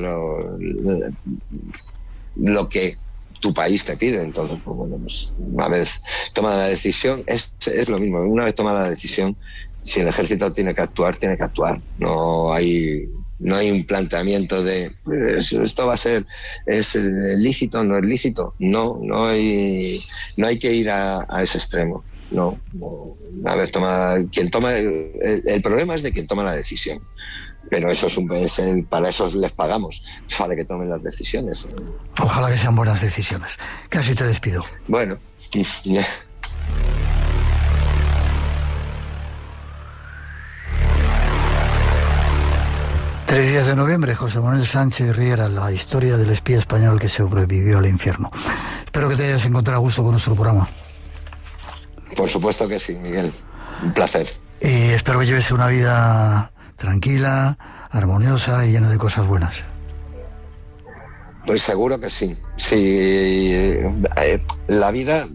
lo que tu país te pide. Entonces, pues bueno, pues una vez tomada la decisión, es lo mismo. Una vez tomada la decisión, si el ejército tiene que actuar, tiene que actuar. No hay un planteamiento de esto va a ser, es lícito, no es lícito. No hay que ir a ese extremo. No. Una vez tomada, el problema es de quien toma la decisión. Pero eso para eso les pagamos, para que tomen las decisiones. Ojalá que sean buenas decisiones. Casi te despido. Bueno. 3 días de noviembre, José Manuel Sánchez Riera, la historia del espía español que sobrevivió al infierno. Espero que te hayas encontrado a gusto con nuestro programa. Por supuesto que sí, Miguel. Un placer. Y espero que lleves una vida tranquila, armoniosa y llena de cosas buenas. Pues seguro que sí. Sí, la vida,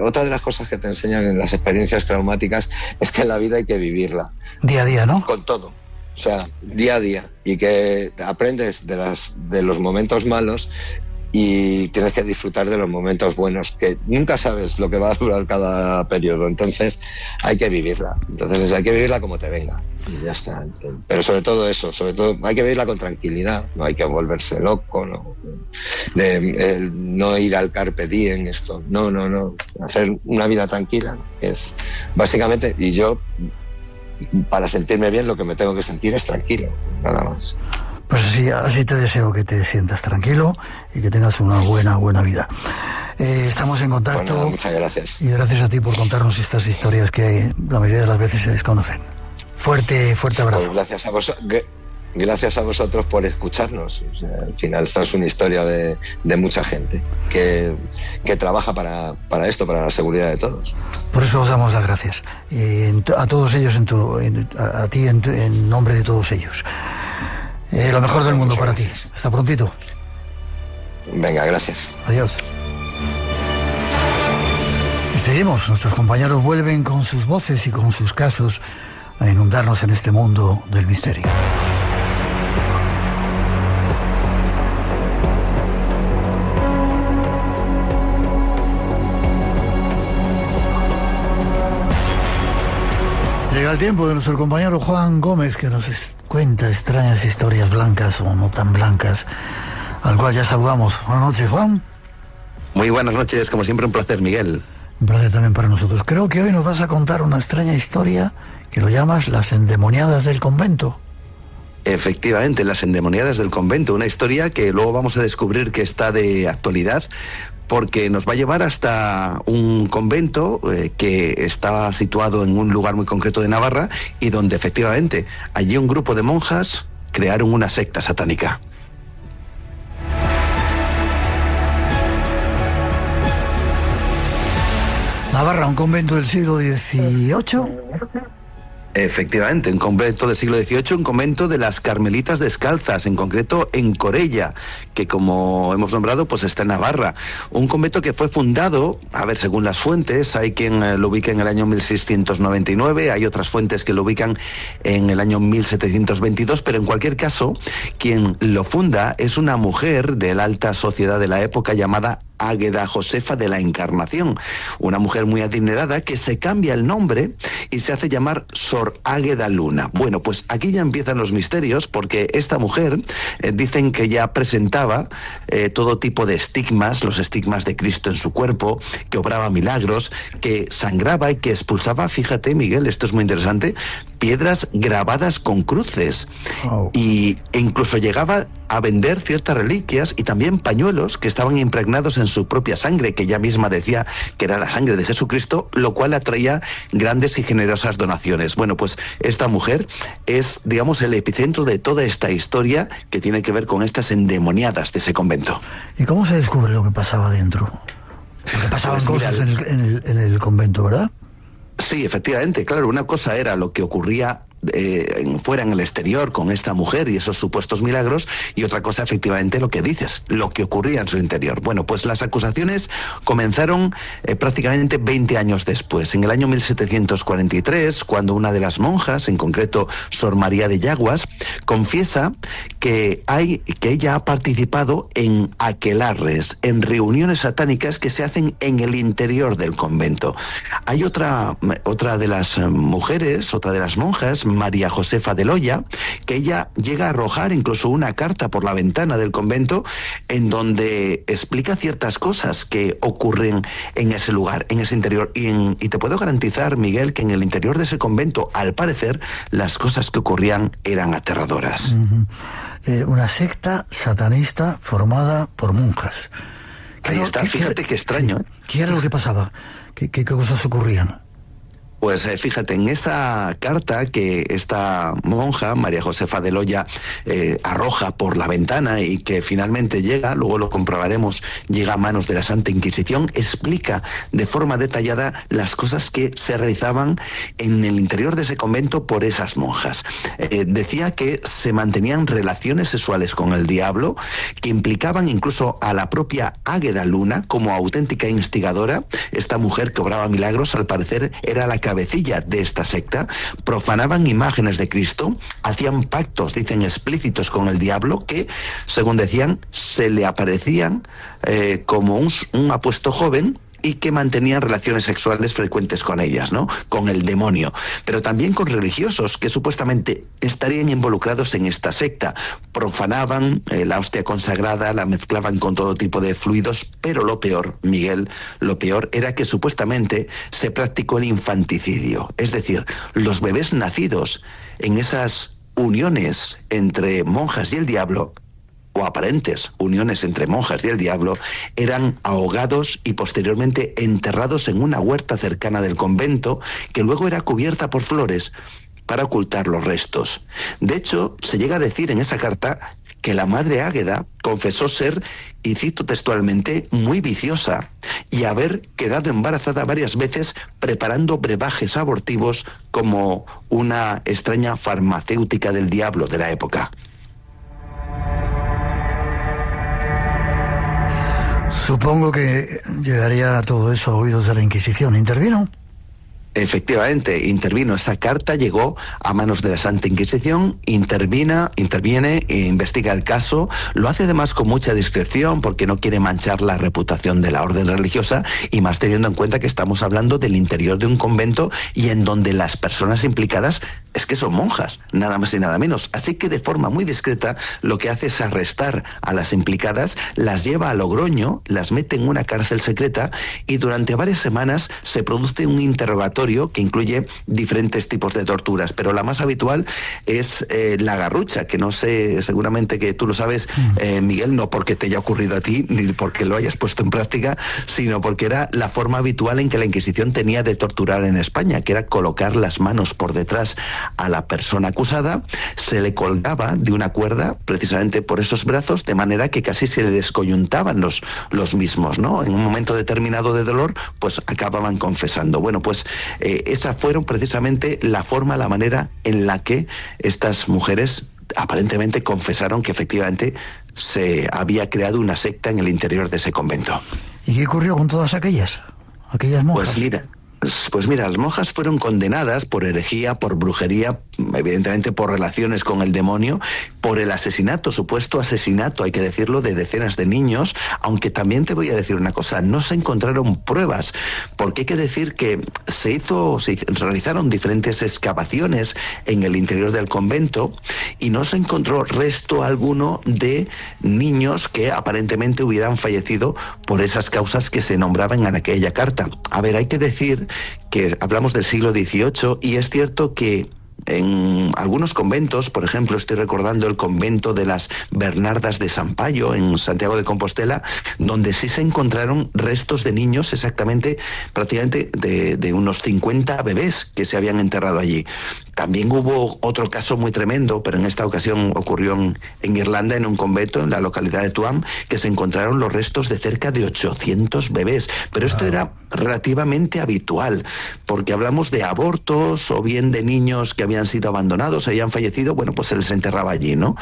otra de las cosas que te enseñan en las experiencias traumáticas es que en la vida hay que vivirla. Día a día, ¿no? Con todo. O sea, día a día. Y que aprendes de los momentos malos y tienes que disfrutar de los momentos buenos, que nunca sabes lo que va a durar cada periodo. Entonces hay que vivirla. Entonces hay que vivirla como te venga. Y ya está. Pero sobre todo hay que vivirla con tranquilidad. No hay que volverse loco, no ir al carpe diem, esto. No. Hacer una vida tranquila es básicamente, y yo para sentirme bien lo que me tengo que sentir es tranquilo, nada más. Pues así te deseo que te sientas tranquilo y que tengas una buena vida. Estamos en contacto. Bueno, muchas gracias. Y gracias a ti por contarnos estas historias que la mayoría de las veces se desconocen. Fuerte abrazo. Pues gracias a vosotros por escucharnos. O sea, al final esta es una historia de mucha gente que trabaja para esto, para la seguridad de todos. Por eso os damos las gracias. A todos ellos, a ti en nombre de todos ellos. Lo mejor del mundo para ti. Hasta prontito. Venga, gracias. Adiós. Y seguimos. Nuestros compañeros vuelven con sus voces y con sus casos a inundarnos en este mundo del misterio. Llega el tiempo de nuestro compañero Juan Gómez, que nos cuenta extrañas historias blancas o no tan blancas, al cual ya saludamos. Buenas noches, Juan. Muy buenas noches, como siempre un placer, Miguel. Un placer también para nosotros. Creo que hoy nos vas a contar una extraña historia que lo llamas Las endemoniadas del convento. Efectivamente, Las endemoniadas del convento, una historia que luego vamos a descubrir que está de actualidad, porque nos va a llevar hasta un convento que está situado en un lugar muy concreto de Navarra y donde efectivamente allí un grupo de monjas crearon una secta satánica. Navarra, un convento del siglo XVIII. Efectivamente, un convento del siglo XVIII, un convento de las Carmelitas Descalzas, en concreto en Corella, que como hemos nombrado, pues está en Navarra. Un convento que fue fundado, a ver, según las fuentes, hay quien lo ubica en el año 1699, hay otras fuentes que lo ubican en el año 1722, pero en cualquier caso, quien lo funda es una mujer de la alta sociedad de la época llamada Águeda Josefa de la Encarnación, una mujer muy adinerada que se cambia el nombre y se hace llamar Sor Águeda Luna. Bueno, pues aquí ya empiezan los misterios, porque esta mujer dicen que ya presentaba todo tipo de estigmas, los estigmas de Cristo en su cuerpo, que obraba milagros, que sangraba y que expulsaba, fíjate, Miguel, esto es muy interesante, piedras grabadas con cruces. Oh. E incluso llegaba a vender ciertas reliquias y también pañuelos que estaban impregnados en su propia sangre, que ella misma decía que era la sangre de Jesucristo, lo cual atraía grandes y generosas donaciones. Bueno, pues esta mujer es, digamos, el epicentro de toda esta historia que tiene que ver con estas endemoniadas de ese convento. ¿Y cómo se descubre lo que pasaba dentro? Porque pasaban pues cosas en el convento, ¿verdad? Sí, efectivamente, claro, una cosa era lo que ocurría fuera en el exterior con esta mujer y esos supuestos milagros, y otra cosa efectivamente lo que dices, lo que ocurría en su interior. Bueno, pues las acusaciones comenzaron prácticamente 20 años después, en el año 1743, cuando una de las monjas, en concreto Sor María de Yaguas, confiesa que ella ha participado en aquelarres, en reuniones satánicas que se hacen en el interior del convento. Hay otra de las mujeres, otra de las monjas, María Josefa de Loya, que ella llega a arrojar incluso una carta por la ventana del convento en donde explica ciertas cosas que ocurren en ese lugar, en ese interior. Y te puedo garantizar, Miguel, que en el interior de ese convento, al parecer, las cosas que ocurrían eran aterradoras. Una secta satanista formada por monjas. Ahí está, fíjate qué extraño. Sí. ¿Qué era lo que pasaba? ¿Qué cosas ocurrían? Pues fíjate, en esa carta que esta monja, María Josefa de Loya, arroja por la ventana y que finalmente llega, luego lo comprobaremos, llega a manos de la Santa Inquisición, explica de forma detallada las cosas que se realizaban en el interior de ese convento por esas monjas. Decía que se mantenían relaciones sexuales con el diablo, que implicaban incluso a la propia Águeda Luna como auténtica instigadora. Esta mujer que obraba milagros, al parecer, era la cabecilla de esta secta. Profanaban imágenes de Cristo, hacían pactos, dicen, explícitos con el diablo, que, según decían, se le aparecían como un apuesto joven y que mantenían relaciones sexuales frecuentes con ellas, ¿no? Con el demonio. Pero también con religiosos que supuestamente estarían involucrados en esta secta. Profanaban la hostia consagrada, la mezclaban con todo tipo de fluidos, pero lo peor, Miguel, lo peor era que supuestamente se practicó el infanticidio. Es decir, los bebés nacidos en esas uniones entre monjas y el diablo, o aparentes uniones entre monjas y el diablo, eran ahogados y posteriormente enterrados en una huerta cercana del convento, que luego era cubierta por flores para ocultar los restos. De hecho, se llega a decir en esa carta que la madre Águeda confesó ser, y cito textualmente, muy viciosa y haber quedado embarazada varias veces preparando brebajes abortivos como una extraña farmacéutica del diablo de la época. Supongo que llegaría todo eso a oídos de la Inquisición. ¿Intervino? Efectivamente, intervino. Esa carta llegó a manos de la Santa Inquisición, interviene e investiga el caso. Lo hace además con mucha discreción porque no quiere manchar la reputación de la orden religiosa, y más teniendo en cuenta que estamos hablando del interior de un convento y en donde las personas implicadas es que son monjas, nada más y nada menos. Así que de forma muy discreta lo que hace es arrestar a las implicadas, las lleva a Logroño, las mete en una cárcel secreta y durante varias semanas se produce un interrogatorio que incluye diferentes tipos de torturas, pero la más habitual es la garrucha, que no sé, seguramente que tú lo sabes, Miguel, no porque te haya ocurrido a ti ni porque lo hayas puesto en práctica, sino porque era la forma habitual en que la Inquisición tenía de torturar en España, que era colocar las manos por detrás a la persona acusada, se le colgaba de una cuerda precisamente por esos brazos, de manera que casi se le descoyuntaban los mismos, ¿no? En un momento determinado de dolor, pues acababan confesando. Bueno, pues esa fueron precisamente la forma, la manera en la que estas mujeres aparentemente confesaron que efectivamente se había creado una secta en el interior de ese convento. ¿Y qué ocurrió con todas aquellas monjas? Pues mira, las monjas fueron condenadas por herejía, por brujería, evidentemente por relaciones con el demonio, por el asesinato, supuesto asesinato, hay que decirlo, de decenas de niños, aunque también te voy a decir una cosa, no se encontraron pruebas, porque hay que decir que se realizaron diferentes excavaciones en el interior del convento y no se encontró resto alguno de niños que aparentemente hubieran fallecido por esas causas que se nombraban en aquella carta. A ver, hay que decir que hablamos del siglo XVIII y es cierto que en algunos conventos, por ejemplo, estoy recordando el convento de las Bernardas de San Payo en Santiago de Compostela, donde sí se encontraron restos de niños, exactamente, prácticamente de unos 50 bebés que se habían enterrado allí. También hubo otro caso muy tremendo, pero en esta ocasión ocurrió en Irlanda, en un convento, en la localidad de Tuam, que se encontraron los restos de cerca de 800 bebés. Pero esto era relativamente habitual, porque hablamos de abortos o bien de niños que habían sido abandonados, habían fallecido, bueno, pues se les enterraba allí, ¿no?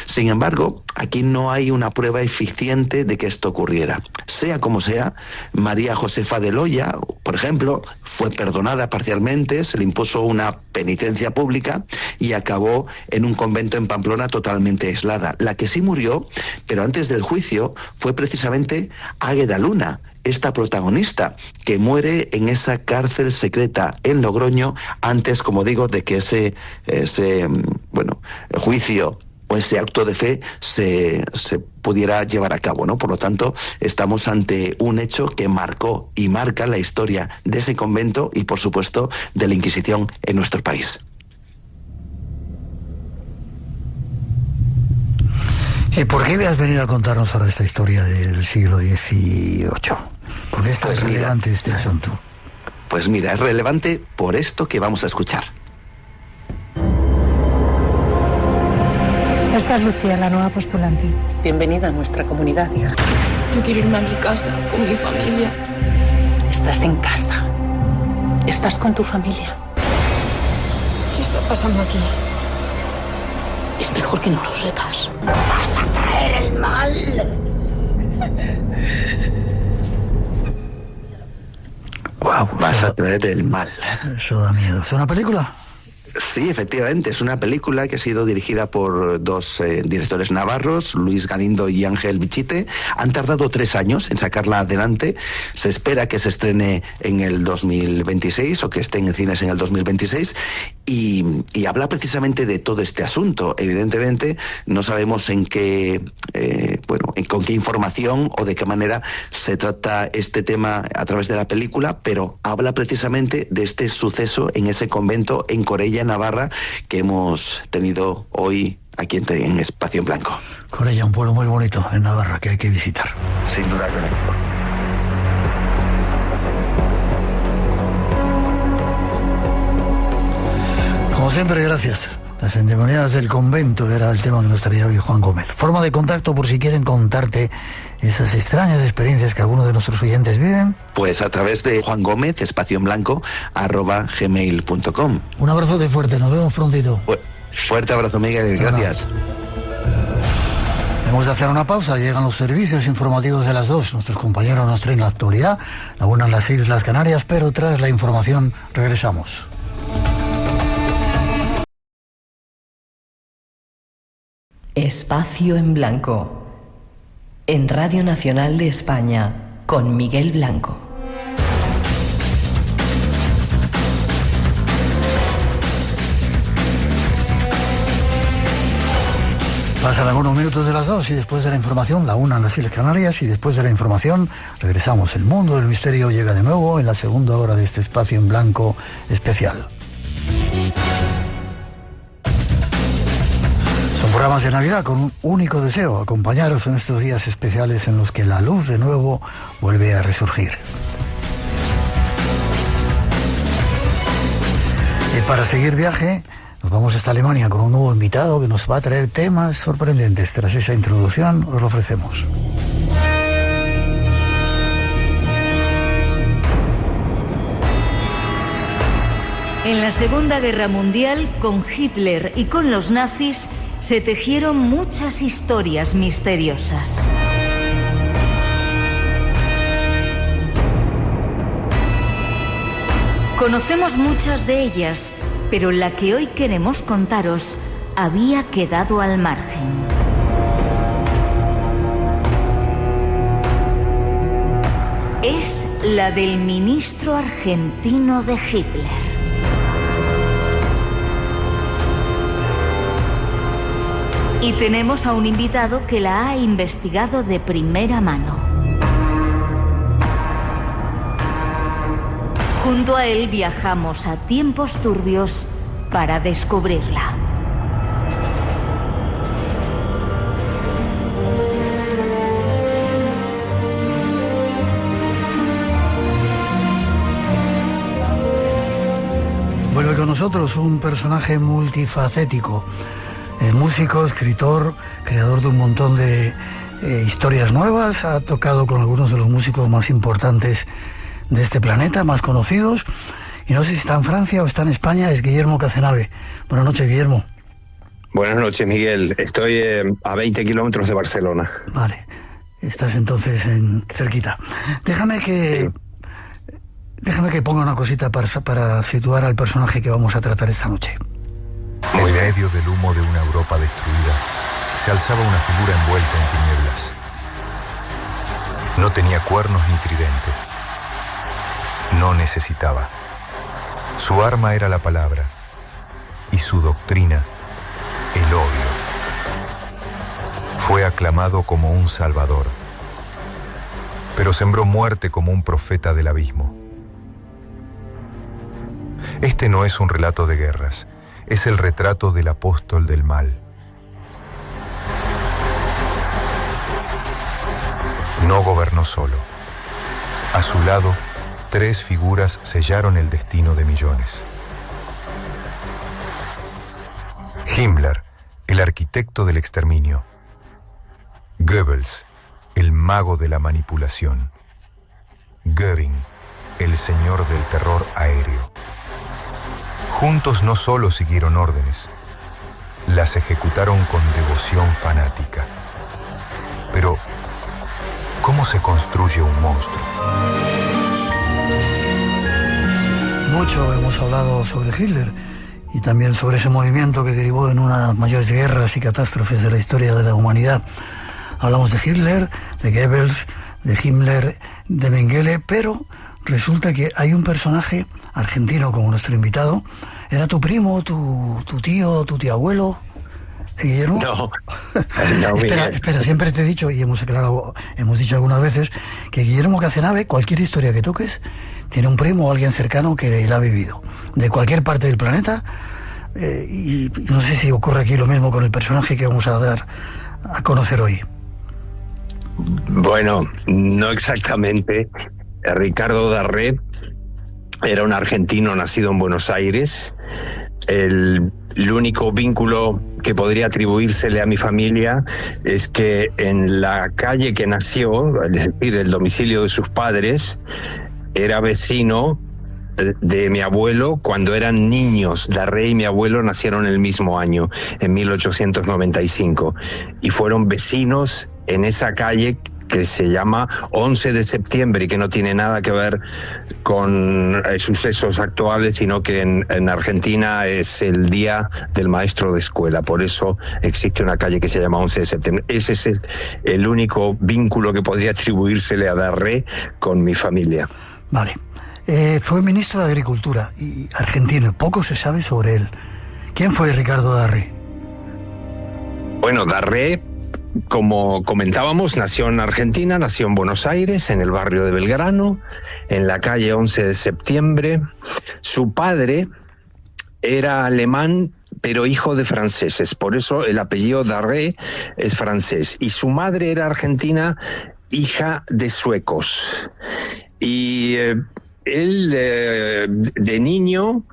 Sin embargo, aquí no hay una prueba eficiente de que esto ocurriera. Sea como sea, María Josefa de Loya, por ejemplo, fue perdonada parcialmente, se le impuso una penitencia pública y acabó en un convento en Pamplona totalmente aislada. La que sí murió, pero antes del juicio, fue precisamente Águeda Luna, esta protagonista que muere en esa cárcel secreta en Logroño antes, como digo, de que ese juicio o ese acto de fe se pudiera llevar a cabo, ¿no? Por lo tanto, estamos ante un hecho que marcó y marca la historia de ese convento y, por supuesto, de la Inquisición en nuestro país. ¿Por qué has venido a contarnos ahora esta historia del siglo XVIII? ¿Por qué es tan relevante este asunto? Pues mira, es relevante por esto que vamos a escuchar. Esta es Lucía, la nueva postulante. Bienvenida a nuestra comunidad, hija. Yo quiero irme a mi casa, con mi familia. Estás en casa. Estás con tu familia. ¿Qué está pasando aquí? Es mejor que no lo sepas. ¡Vas a traer el mal! Wow, vas a traer el mal. Eso da miedo. ¿Es una película? Sí, efectivamente, es una película que ha sido dirigida por dos directores navarros, Luis Galindo y Ángel Bichite. Han tardado 3 años en sacarla adelante. Se espera que se estrene en el 2026 o que esté en cines en el 2026 y habla precisamente de todo este asunto. Evidentemente, no sabemos con qué información o de qué manera se trata este tema a través de la película, pero habla precisamente de este suceso en ese convento en Corella, Navarra, que hemos tenido hoy aquí en Espacio en Blanco. Corella, un pueblo muy bonito en Navarra que hay que visitar. Sin duda alguna. Como siempre, gracias. Las endemoniadas del convento era el tema que nos traía hoy Juan Gómez. Forma de contacto por si quieren contarte esas extrañas experiencias que algunos de nuestros oyentes viven. Pues a través de Juan Gómez, @gmail.com. Un abrazote fuerte, nos vemos prontito. Fuerte abrazo, Miguel, gracias. Vamos a hacer una pausa, llegan los servicios informativos de las 2. Nuestros compañeros nos traen la actualidad, la una en las Islas Canarias, pero tras la información regresamos. Espacio en Blanco, en Radio Nacional de España, con Miguel Blanco. Pasan algunos minutos de las 2 y después de la información, la una en las Islas Canarias, y después de la información regresamos. El mundo del misterio llega de nuevo en la segunda hora de este Espacio en Blanco especial. Son programas de Navidad con un único deseo: acompañaros en estos días especiales en los que la luz de nuevo vuelve a resurgir. Y para seguir viaje, nos vamos hasta Alemania con un nuevo invitado que nos va a traer temas sorprendentes. Tras esa introducción, os lo ofrecemos. En la Segunda Guerra Mundial, con Hitler y con los nazis, se tejieron muchas historias misteriosas. Conocemos muchas de ellas, pero la que hoy queremos contaros había quedado al margen. Es la del ministro argentino de Hitler. Y tenemos a un invitado que la ha investigado de primera mano. Junto a él viajamos a tiempos turbios para descubrirla. Vuelve con nosotros un personaje multifacético. Músico, escritor, creador de un montón de historias nuevas. Ha tocado con algunos de los músicos más importantes de este planeta, más conocidos. Y no sé si está en Francia o está en España. Es Guillermo Cazenave. Buenas noches, Guillermo. Buenas noches, Miguel. Estoy a 20 kilómetros de Barcelona. Vale, estás entonces cerquita. Déjame que ponga una cosita para situar al personaje que vamos a tratar esta noche. En medio del humo de una Europa destruida, se alzaba una figura envuelta en tinieblas. No tenía cuernos ni tridente. No necesitaba. Su arma era la palabra, y su doctrina, el odio. Fue aclamado como un salvador, pero sembró muerte como un profeta del abismo. Este no es un relato de guerras. Es el retrato del apóstol del mal. No gobernó solo. A su lado, 3 figuras sellaron el destino de millones. Himmler, el arquitecto del exterminio. Goebbels, el mago de la manipulación. Göring, el señor del terror aéreo. Juntos no solo siguieron órdenes, las ejecutaron con devoción fanática. Pero, ¿cómo se construye un monstruo? Mucho hemos hablado sobre Hitler y también sobre ese movimiento que derivó en una de las mayores guerras y catástrofes de la historia de la humanidad. Hablamos de Hitler, de Goebbels, de Himmler, de Mengele, pero resulta que hay un personaje argentino como nuestro invitado. ¿Era tu primo, tu tío, tu tío abuelo, Guillermo? No, espera, siempre te he dicho, y hemos dicho algunas veces, que Guillermo Cazenave, cualquier historia que toques, tiene un primo o alguien cercano que la ha vivido, de cualquier parte del planeta, y no sé si ocurre aquí lo mismo con el personaje que vamos a dar a conocer hoy. Bueno, no exactamente. Ricardo Darré era un argentino nacido en Buenos Aires. Él el único vínculo que podría atribuírsele a mi familia es que en la calle que nació, es decir, el domicilio de sus padres, era vecino de mi abuelo cuando eran niños. Darré y mi abuelo nacieron el mismo año, en 1895, y fueron vecinos en esa calle que se llama 11 de septiembre y que no tiene nada que ver con sucesos actuales, sino que en Argentina es el Día del Maestro de Escuela. Por eso existe una calle que se llama 11 de septiembre. Ese es el único vínculo que podría atribuírsele a Darré con mi familia. Vale. Fue ministro de Agricultura y argentino. Poco se sabe sobre él. ¿Quién fue Ricardo Darré? Bueno, Darré, como comentábamos, nació en Argentina, nació en Buenos Aires, en el barrio de Belgrano, en la calle 11 de septiembre. Su padre era alemán, pero hijo de franceses, por eso el apellido Darré es francés. Y su madre era argentina, hija de suecos. Y él, de niño,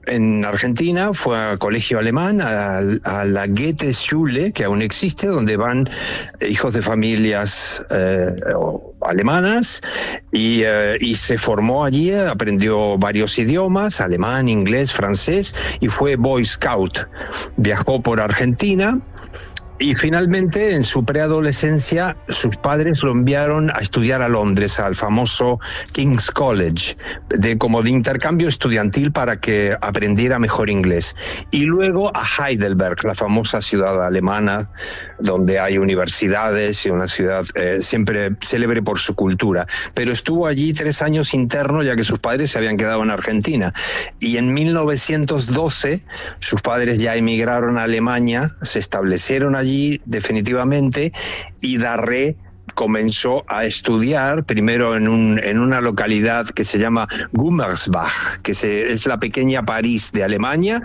en Argentina, fue al colegio alemán, a la Goethe-Schule, que aún existe, donde van hijos de familias alemanas, y se formó allí, aprendió varios idiomas, alemán, inglés, francés, y fue Boy Scout. Viajó por Argentina. Y finalmente, en su preadolescencia, sus padres lo enviaron a estudiar a Londres, al famoso King's College, como de intercambio estudiantil para que aprendiera mejor inglés. Y luego a Heidelberg, la famosa ciudad alemana, donde hay universidades y una ciudad siempre célebre por su cultura. Pero estuvo allí 3 años interno, ya que sus padres se habían quedado en Argentina. Y en 1912, sus padres ya emigraron a Alemania, se establecieron allí definitivamente, y Darré comenzó a estudiar primero en una localidad que se llama Gummersbach, que es la pequeña París de Alemania,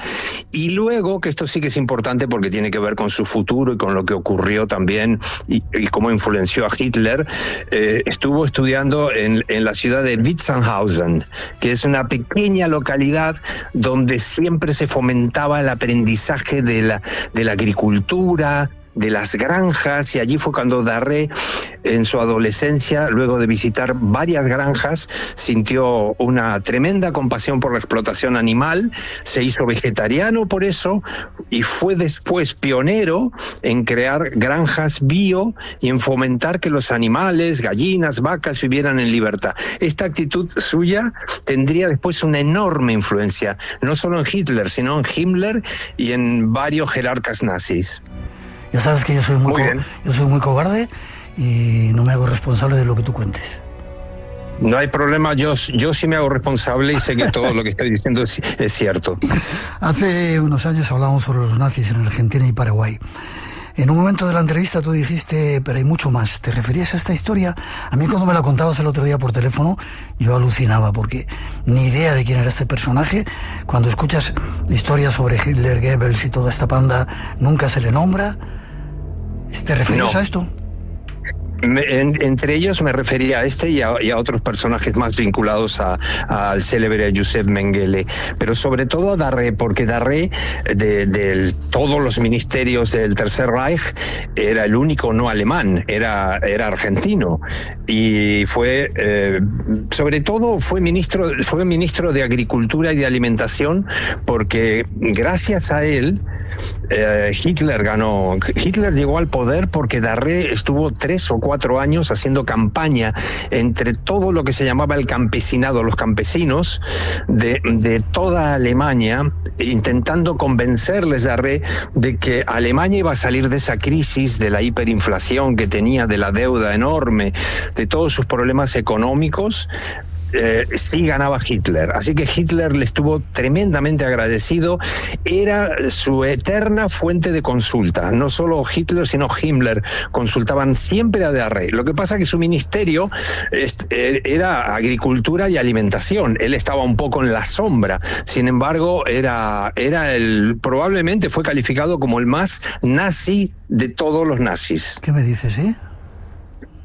y luego, que esto sí que es importante porque tiene que ver con su futuro y con lo que ocurrió también y cómo influenció a Hitler, estuvo estudiando en la ciudad de Witzenhausen, que es una pequeña localidad donde siempre se fomentaba el aprendizaje de la agricultura, de las granjas, y allí fue cuando Darré, en su adolescencia, luego de visitar varias granjas, sintió una tremenda compasión por la explotación animal, se hizo vegetariano por eso, y fue después pionero en crear granjas bio y en fomentar que los animales, gallinas, vacas, vivieran en libertad. Esta actitud suya tendría después una enorme influencia, no solo en Hitler, sino en Himmler y en varios jerarcas nazis. Ya sabes que yo soy muy cobarde y no me hago responsable de lo que tú cuentes. No hay problema, yo sí me hago responsable y sé que todo lo que estoy diciendo es cierto. Hace unos años hablamos sobre los nazis en Argentina y Paraguay. En un momento de la entrevista tú dijiste, pero hay mucho más. ¿Te referías a esta historia? A mí cuando me la contabas el otro día por teléfono, yo alucinaba porque ni idea de quién era este personaje. Cuando escuchas historias sobre Hitler, Goebbels y toda esta panda, nunca se le nombra. ¿Te referías a esto? Entre ellos me refería a este y a otros personajes más vinculados al célebre Joseph Mengele, pero sobre todo a Darré, porque Darré, de todos los ministerios del Tercer Reich, era el único no alemán, era argentino, y fue sobre todo fue ministro de Agricultura y de Alimentación, porque gracias a él Hitler llegó al poder porque Darré estuvo 3 o 4 años haciendo campaña entre todo lo que se llamaba el campesinado, los campesinos de toda Alemania, intentando convencerles Darré de que Alemania iba a salir de esa crisis, de la hiperinflación que tenía, de la deuda enorme, de todos sus problemas económicos. Sí ganaba Hitler, así que Hitler le estuvo tremendamente agradecido, era su eterna fuente de consulta, no solo Hitler sino Himmler consultaban siempre a Darré. Lo que pasa es que su ministerio era agricultura y alimentación, él estaba un poco en la sombra, sin embargo probablemente fue calificado como el más nazi de todos los nazis. ¿Qué me dices,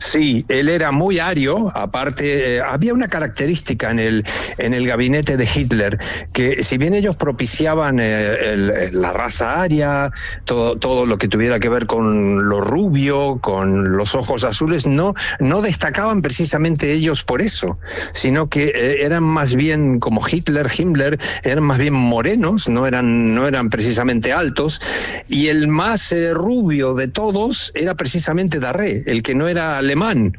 Sí, él era muy ario. Aparte, había una característica en el gabinete de Hitler, que si bien ellos propiciaban la raza aria, todo lo que tuviera que ver con lo rubio, con los ojos azules, no destacaban precisamente ellos por eso, sino que eran más bien como Himmler, eran más bien morenos, no eran precisamente altos, y el más rubio de todos era precisamente Darré, el que no era alemán.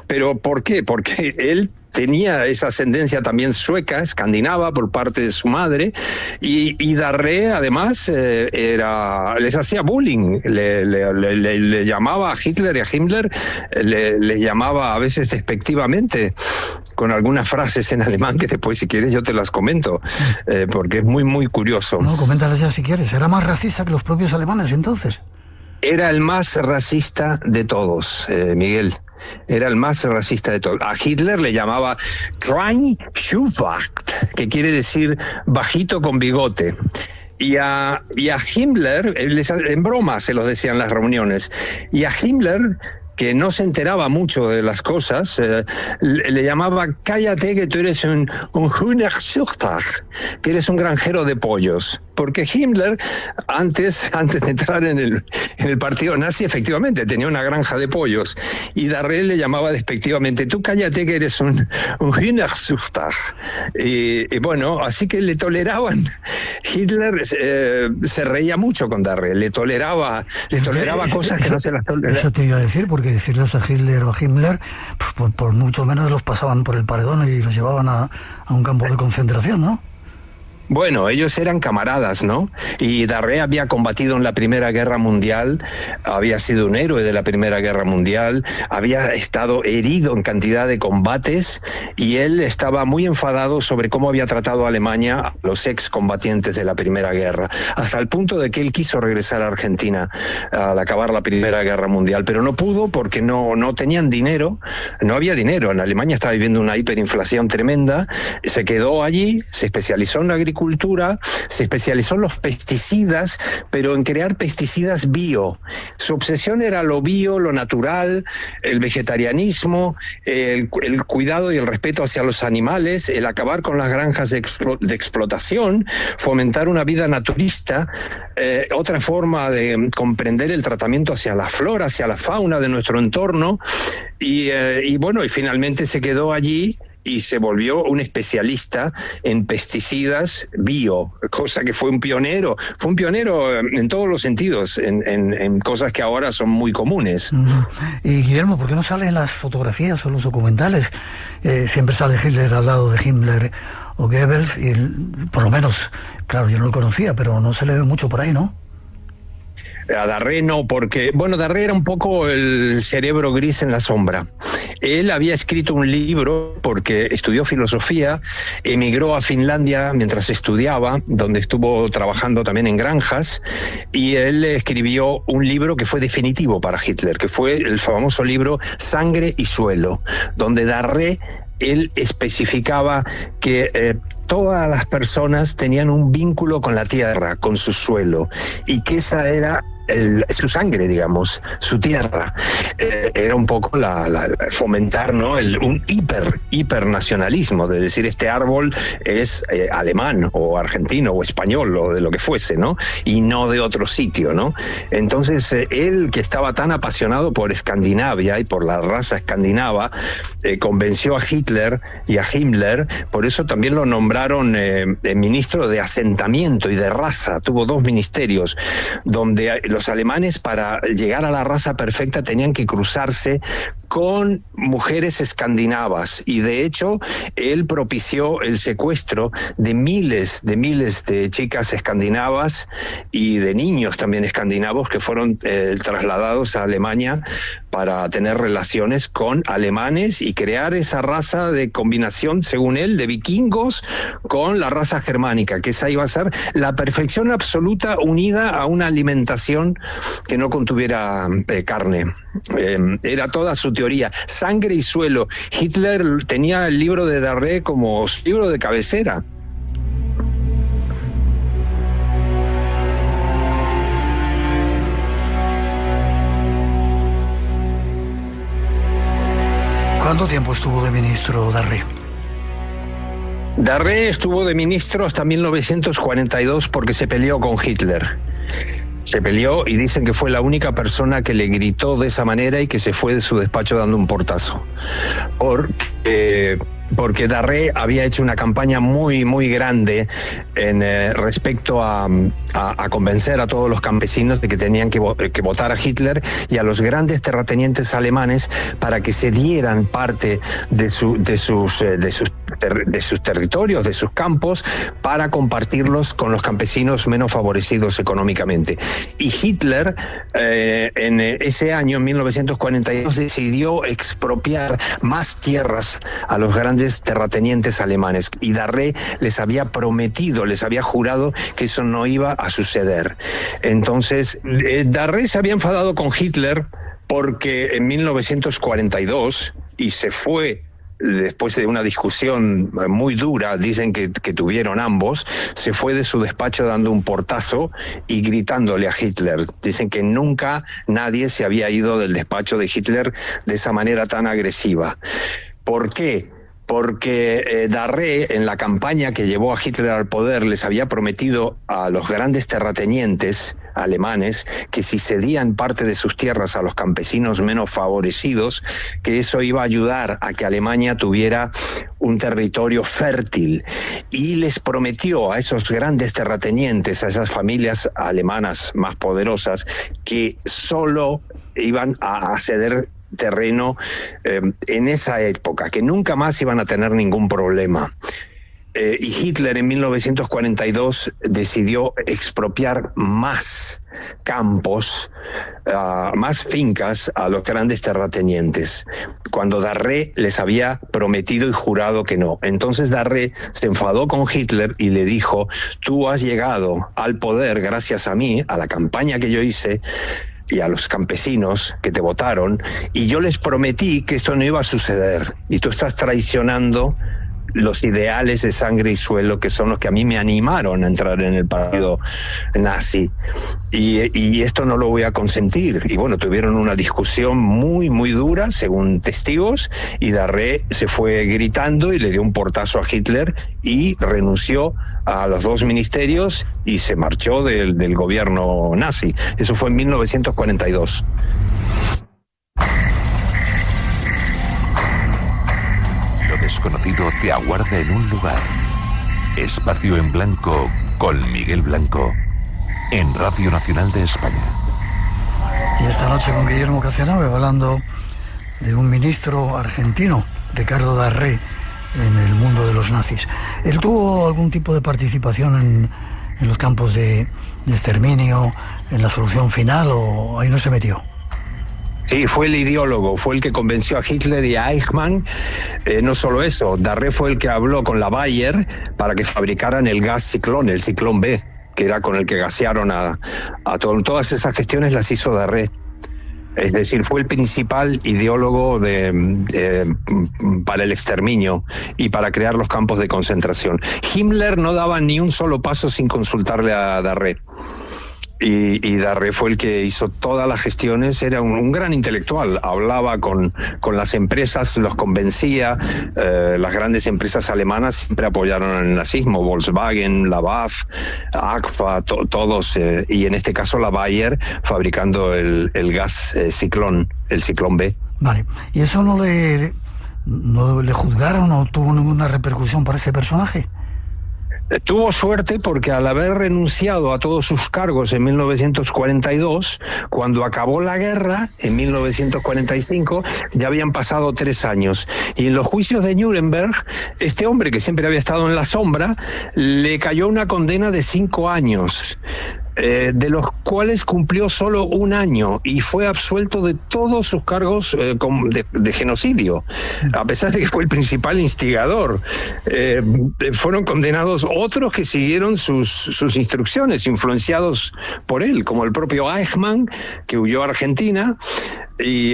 ¿Pero por qué? Porque él tenía esa ascendencia también sueca, escandinava, por parte de su madre, y Darré además les hacía bullying, le llamaba a Hitler y a Himmler, le llamaba a veces despectivamente, con algunas frases en alemán que después, si quieres, yo te las comento, porque es muy, muy curioso. No, coméntalas ya si quieres. ¿Era más racista que los propios alemanes entonces? Era el más racista de todos, Miguel. Era el más racista de todos. A Hitler le llamaba Klein Schuhbart, que quiere decir bajito con bigote. Y a Himmler, en broma se los decían en las reuniones, y a Himmler, que no se enteraba mucho de las cosas, le llamaba cállate que tú eres un Hühnerzuchter, que eres un granjero de pollos. Porque Himmler, antes de entrar en el partido nazi, efectivamente tenía una granja de pollos, y Darré le llamaba despectivamente, tú cállate que eres un Hühnerzuchter. Y bueno, así que le toleraban. Hitler se reía mucho con Darré, le toleraba cosas que no se las toleraba. Eso te iba a decir, porque decirles a Hitler o a Himmler, pues por mucho menos los pasaban por el paredón y los llevaban a un campo de concentración, ¿no? Bueno, ellos eran camaradas, ¿no? Y Darré había combatido en la Primera Guerra Mundial, había sido un héroe de la Primera Guerra Mundial, había estado herido en cantidad de combates, y él estaba muy enfadado sobre cómo había tratado a Alemania a los excombatientes de la Primera Guerra, hasta el punto de que él quiso regresar a Argentina al acabar la Primera Guerra Mundial, pero no pudo porque no tenían dinero, no había dinero. En Alemania estaba viviendo una hiperinflación tremenda, se quedó allí, se especializó en la agricultura, se especializó en los pesticidas, pero en crear pesticidas bio. Su obsesión era lo bio, lo natural, el vegetarianismo, el cuidado y el respeto hacia los animales, el acabar con las granjas de explotación, fomentar una vida naturista, otra forma de comprender el tratamiento hacia la flora, hacia la fauna de nuestro entorno, y bueno, y finalmente se quedó allí y se volvió un especialista en pesticidas bio, cosa que fue un pionero en todos los sentidos, en cosas que ahora son muy comunes. Y Guillermo, ¿por qué no salen las fotografías o los documentales? Siempre sale Hitler al lado de Himmler o Goebbels, y por lo menos, claro, yo no lo conocía, pero no se le ve mucho por ahí, ¿no? A Darré no, porque, bueno, Darré era un poco el cerebro gris en la sombra. Él había escrito un libro porque estudió filosofía, emigró a Finlandia mientras estudiaba, donde estuvo trabajando también en granjas, y él escribió un libro que fue definitivo para Hitler, que fue el famoso libro Sangre y Suelo, donde Darré, él especificaba que todas las personas tenían un vínculo con la tierra, con su suelo, y que esa era su sangre, digamos, su tierra. Era un poco fomentar, ¿no?, un hipernacionalismo, de decir, este árbol es alemán o argentino o español o de lo que fuese, ¿no?, y no de otro sitio, ¿no? Entonces, él, que estaba tan apasionado por Escandinavia y por la raza escandinava, convenció a Hitler y a Himmler, por eso también lo nombraron ministro de asentamiento y de raza. Tuvo 2 ministerios, donde los alemanes, para llegar a la raza perfecta, tenían que cruzarse con mujeres escandinavas, y de hecho él propició el secuestro de miles de chicas escandinavas y de niños también escandinavos que fueron trasladados a Alemania para tener relaciones con alemanes y crear esa raza de combinación, según él, de vikingos con la raza germánica, que esa iba a ser la perfección absoluta, unida a una alimentación que no contuviera carne. Era toda su teoría, Sangre y Suelo. Hitler tenía el libro de Darré como su libro de cabecera. ¿Cuánto tiempo estuvo de ministro Darré? Darré estuvo de ministro hasta 1942 porque se peleó con Hitler. Se peleó y dicen que fue la única persona que le gritó de esa manera y que se fue de su despacho dando un portazo. Porque Darré había hecho una campaña muy, muy grande respecto a convencer a todos los campesinos de que tenían que votar a Hitler y a los grandes terratenientes alemanes para que se dieran parte de sus territorios, de sus campos, para compartirlos con los campesinos menos favorecidos económicamente. Y Hitler, en ese año, en 1942, decidió expropiar más tierras a los grandes terratenientes alemanes, y Darré les había prometido, les había jurado que eso no iba a suceder. Entonces, Darré se había enfadado con Hitler porque en 1942, y se fue después de una discusión muy dura, dicen que tuvieron ambos, se fue de su despacho dando un portazo y gritándole a Hitler. Dicen que nunca nadie se había ido del despacho de Hitler de esa manera tan agresiva. ¿Por qué? Porque Darré, en la campaña que llevó a Hitler al poder, les había prometido a los grandes terratenientes alemanes que si cedían parte de sus tierras a los campesinos menos favorecidos, que eso iba a ayudar a que Alemania tuviera un territorio fértil. Y les prometió a esos grandes terratenientes, a esas familias alemanas más poderosas, que solo iban a ceder terreno en esa época, que nunca más iban a tener ningún problema. Y Hitler en 1942 decidió expropiar más campos, más fincas a los grandes terratenientes, cuando Darré les había prometido y jurado que no. Entonces Darré se enfadó con Hitler y le dijo: tú has llegado al poder gracias a mí, a la campaña que yo hice, y a los campesinos que te votaron, y yo les prometí que esto no iba a suceder, y tú estás traicionando los ideales de sangre y suelo, que son los que a mí me animaron a entrar en el partido nazi, y esto no lo voy a consentir. Y bueno, tuvieron una discusión muy, muy dura, según testigos, y Darré se fue gritando y le dio un portazo a Hitler y renunció a los dos ministerios y se marchó del gobierno nazi. Eso fue en 1942. Desconocido te aguarda en un lugar. Espacio en Blanco con Miguel Blanco en Radio Nacional de España. Y esta noche con Guillermo Casanave hablando de un ministro argentino, Ricardo Darré, en el mundo de los nazis. ¿Él tuvo algún tipo de participación en los campos de exterminio, en la solución final, o ahí no se metió? Sí, fue el ideólogo, fue el que convenció a Hitler y a Eichmann. No solo eso, Darré fue el que habló con la Bayer para que fabricaran el gas Ciclón, el Ciclón B, que era con el que gasearon a todas esas gestiones las hizo Darré. Es decir, fue el principal ideólogo para el exterminio y para crear los campos de concentración. Himmler no daba ni un solo paso sin consultarle a Darré. Y Darré fue el que hizo todas las gestiones. Era un gran intelectual, hablaba con las empresas, los convencía. Las grandes empresas alemanas siempre apoyaron el nazismo: Volkswagen, la BAF, AGFA, todos, y en este caso la Bayer, fabricando el gas Ciclón, el Ciclón B. Vale, ¿y eso no le juzgaron o tuvo ninguna repercusión para ese personaje? Tuvo suerte porque al haber renunciado a todos sus cargos en 1942, cuando acabó la guerra, en 1945, ya habían pasado 3 años. Y en los juicios de Nuremberg, este hombre, que siempre había estado en la sombra, le cayó una condena de 5 años. De los cuales cumplió solo 1 año y fue absuelto de todos sus cargos de genocidio, a pesar de que fue el principal instigador. Fueron condenados otros que siguieron sus instrucciones, influenciados por él, como el propio Eichmann, que huyó a Argentina,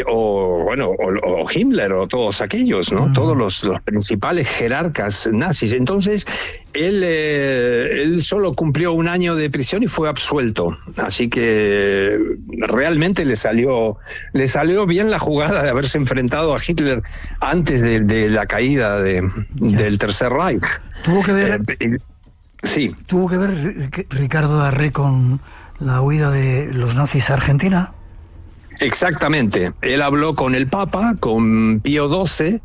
o Himmler o todos aquellos, ¿no? Todos los principales jerarcas nazis. Entonces él solo cumplió 1 año de prisión y fue absuelto, así que realmente le salió bien la jugada de haberse enfrentado a Hitler antes de la caída del Tercer Reich. Tuvo que ver sí. ¿Tuvo que ver Ricardo Darré con la huida de los nazis a Argentina? Exactamente. Él habló con el Papa, con Pío XII,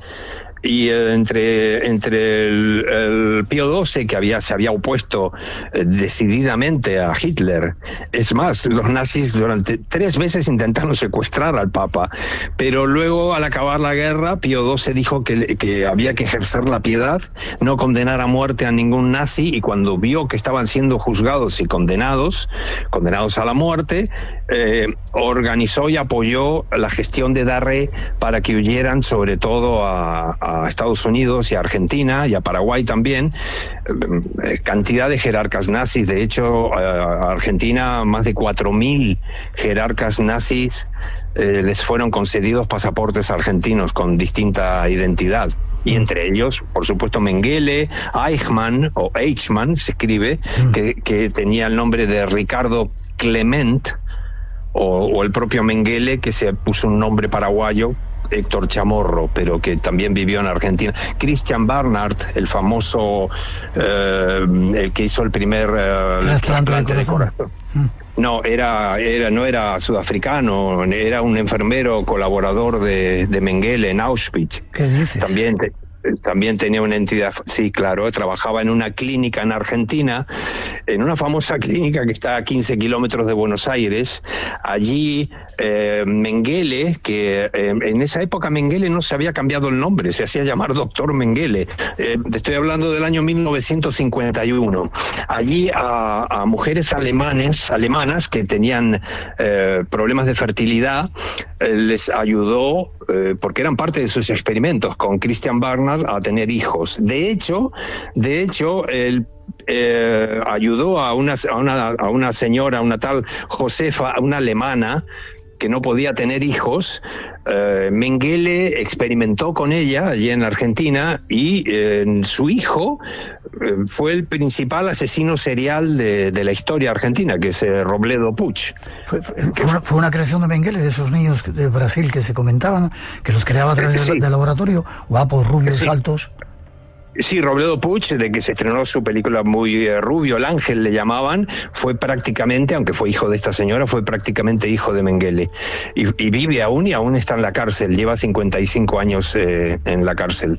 y entre el Pío XII, que se había opuesto decididamente a Hitler. Es más, los nazis durante 3 veces intentaron secuestrar al Papa, pero luego, al acabar la guerra, Pío XII dijo que había que ejercer la piedad, no condenar a muerte a ningún nazi, y cuando vio que estaban siendo juzgados y condenados a la muerte, organizó y apoyó la gestión de Darré para que huyeran, sobre todo a Estados Unidos y a Argentina y a Paraguay también, cantidad de jerarcas nazis. De hecho, a Argentina más de 4.000 jerarcas nazis les fueron concedidos pasaportes argentinos con distinta identidad. Y entre ellos, por supuesto, Mengele, Eichmann, o Eichmann se escribe, que tenía el nombre de Ricardo Clement, o el propio Mengele, que se puso un nombre paraguayo, Héctor Chamorro, pero que también vivió en Argentina. Christian Barnard, el famoso, el que hizo el primer trasplante de corazón. No era sudafricano, era un enfermero colaborador de Mengele en Auschwitz. ¿Qué dices? También tenía una entidad, sí, claro, trabajaba en una clínica en Argentina, en una famosa clínica que está a 15 kilómetros de Buenos Aires. Allí Mengele, que en esa época Mengele no se había cambiado el nombre, se hacía llamar doctor Mengele. Te estoy hablando del año 1951. Allí a mujeres alemanas que tenían problemas de fertilidad, les ayudó, porque eran parte de sus experimentos con Christian Barnard, a tener hijos. De hecho, él ayudó a una señora, una tal Josefa, una alemana, que no podía tener hijos. Mengele experimentó con ella allí en Argentina, y su hijo fue el principal asesino serial de la historia argentina, que es Robledo Puch. Fue una creación de Mengele, de esos niños de Brasil que se comentaban, que los creaba a través del laboratorio, guapos, rubios, altos. Sí, Robledo Puch, de que se estrenó su película muy rubio, El Ángel le llamaban, fue prácticamente, aunque fue hijo de esta señora, fue prácticamente hijo de Mengele. Y vive aún, y aún está en la cárcel, lleva 55 años en la cárcel.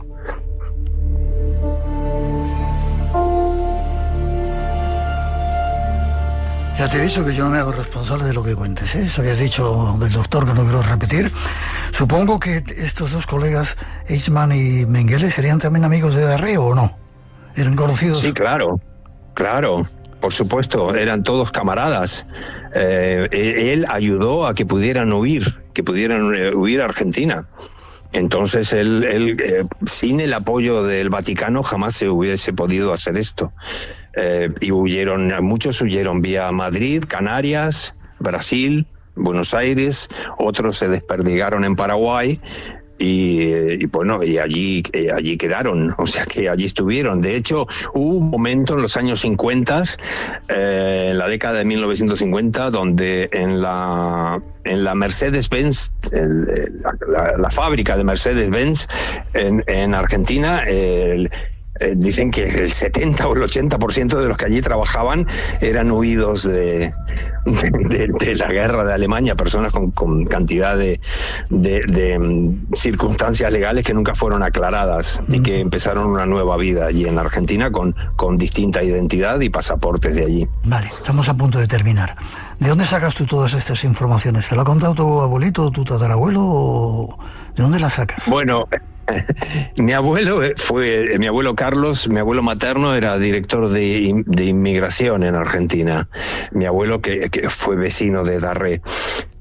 Ya te he dicho que yo no me hago responsable de lo que cuentes, ¿eh? Eso habías dicho del doctor, que no quiero repetir. Supongo que estos dos colegas, Eichmann y Mengele, serían también amigos de Darré, ¿o no? ¿Eran conocidos? Sí, claro, por supuesto, eran todos camaradas. Él ayudó a que pudieran huir a Argentina. Entonces él sin el apoyo del Vaticano jamás se hubiese podido hacer esto. Y muchos huyeron vía Madrid, Canarias, Brasil, Buenos Aires, otros se desperdigaron en Paraguay, y allí quedaron, o sea que allí estuvieron. De hecho, hubo un momento en los años 50, en la década de 1950, donde en la Mercedes-Benz, la fábrica de Mercedes-Benz en Argentina, dicen que el 70 o el 80% de los que allí trabajaban eran huidos de la guerra de Alemania, personas con cantidad de circunstancias legales que nunca fueron aclaradas, y que empezaron una nueva vida allí en Argentina con distinta identidad y pasaportes de allí. Vale, estamos a punto de terminar. ¿De dónde sacas tú todas estas informaciones? ¿Te lo ha contado tu abuelito, tu tatarabuelo, o de dónde las sacas? Bueno, mi abuelo Carlos, mi abuelo materno, era director de inmigración en Argentina. Mi abuelo que fue vecino de Darré.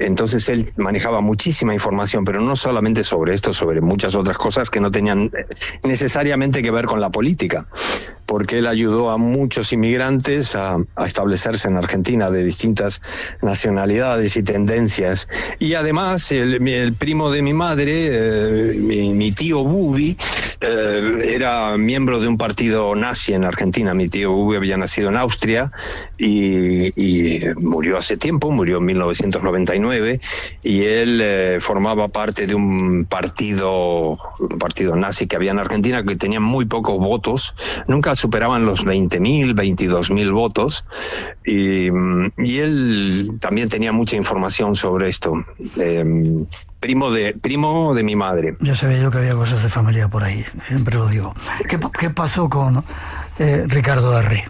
Entonces él manejaba muchísima información, pero no solamente sobre esto, sobre muchas otras cosas que no tenían necesariamente que ver con la política, porque él ayudó a muchos inmigrantes a establecerse en Argentina de distintas nacionalidades y tendencias. Y además el primo de mi madre, mi tío Bubi, era miembro de un partido nazi en Argentina. Mi tío Bubi había nacido en Austria y murió hace tiempo, murió en 1999, y él formaba parte de un partido nazi que había en Argentina, que tenía muy pocos votos, nunca superaban los 20.000, 22.000 votos, y él también tenía mucha información sobre esto. Primo de mi madre. Ya sabía yo que había cosas de familia por ahí, siempre lo digo. ¿Qué pasó con Ricardo Darré?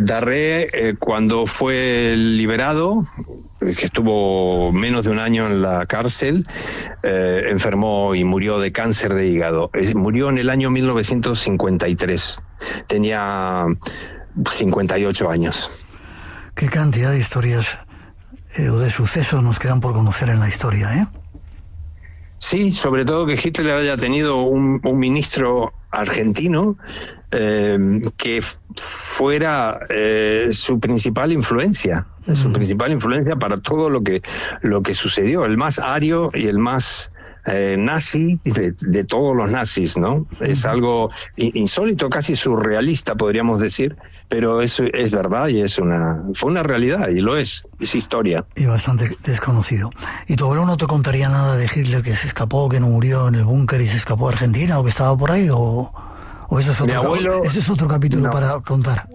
Darré, cuando fue liberado, que estuvo menos de un año en la cárcel, enfermó y murió de cáncer de hígado. Murió en el año 1953. Tenía 58 años. Qué cantidad de historias o de sucesos nos quedan por conocer en la historia, ¿eh? Sí, sobre todo que Hitler haya tenido un ministro argentino que fuera su principal influencia, para todo lo que sucedió, el más ario y el más nazi de todos los nazis, ¿no? Es algo insólito, casi surrealista, podríamos decir, pero eso es verdad y fue una realidad, y lo es historia. Y bastante desconocido. ¿Y tu abuelo no te contaría nada de Hitler, que se escapó, que no murió en el búnker y se escapó a Argentina, o que estaba por ahí, o eso es ese es otro capítulo para contar?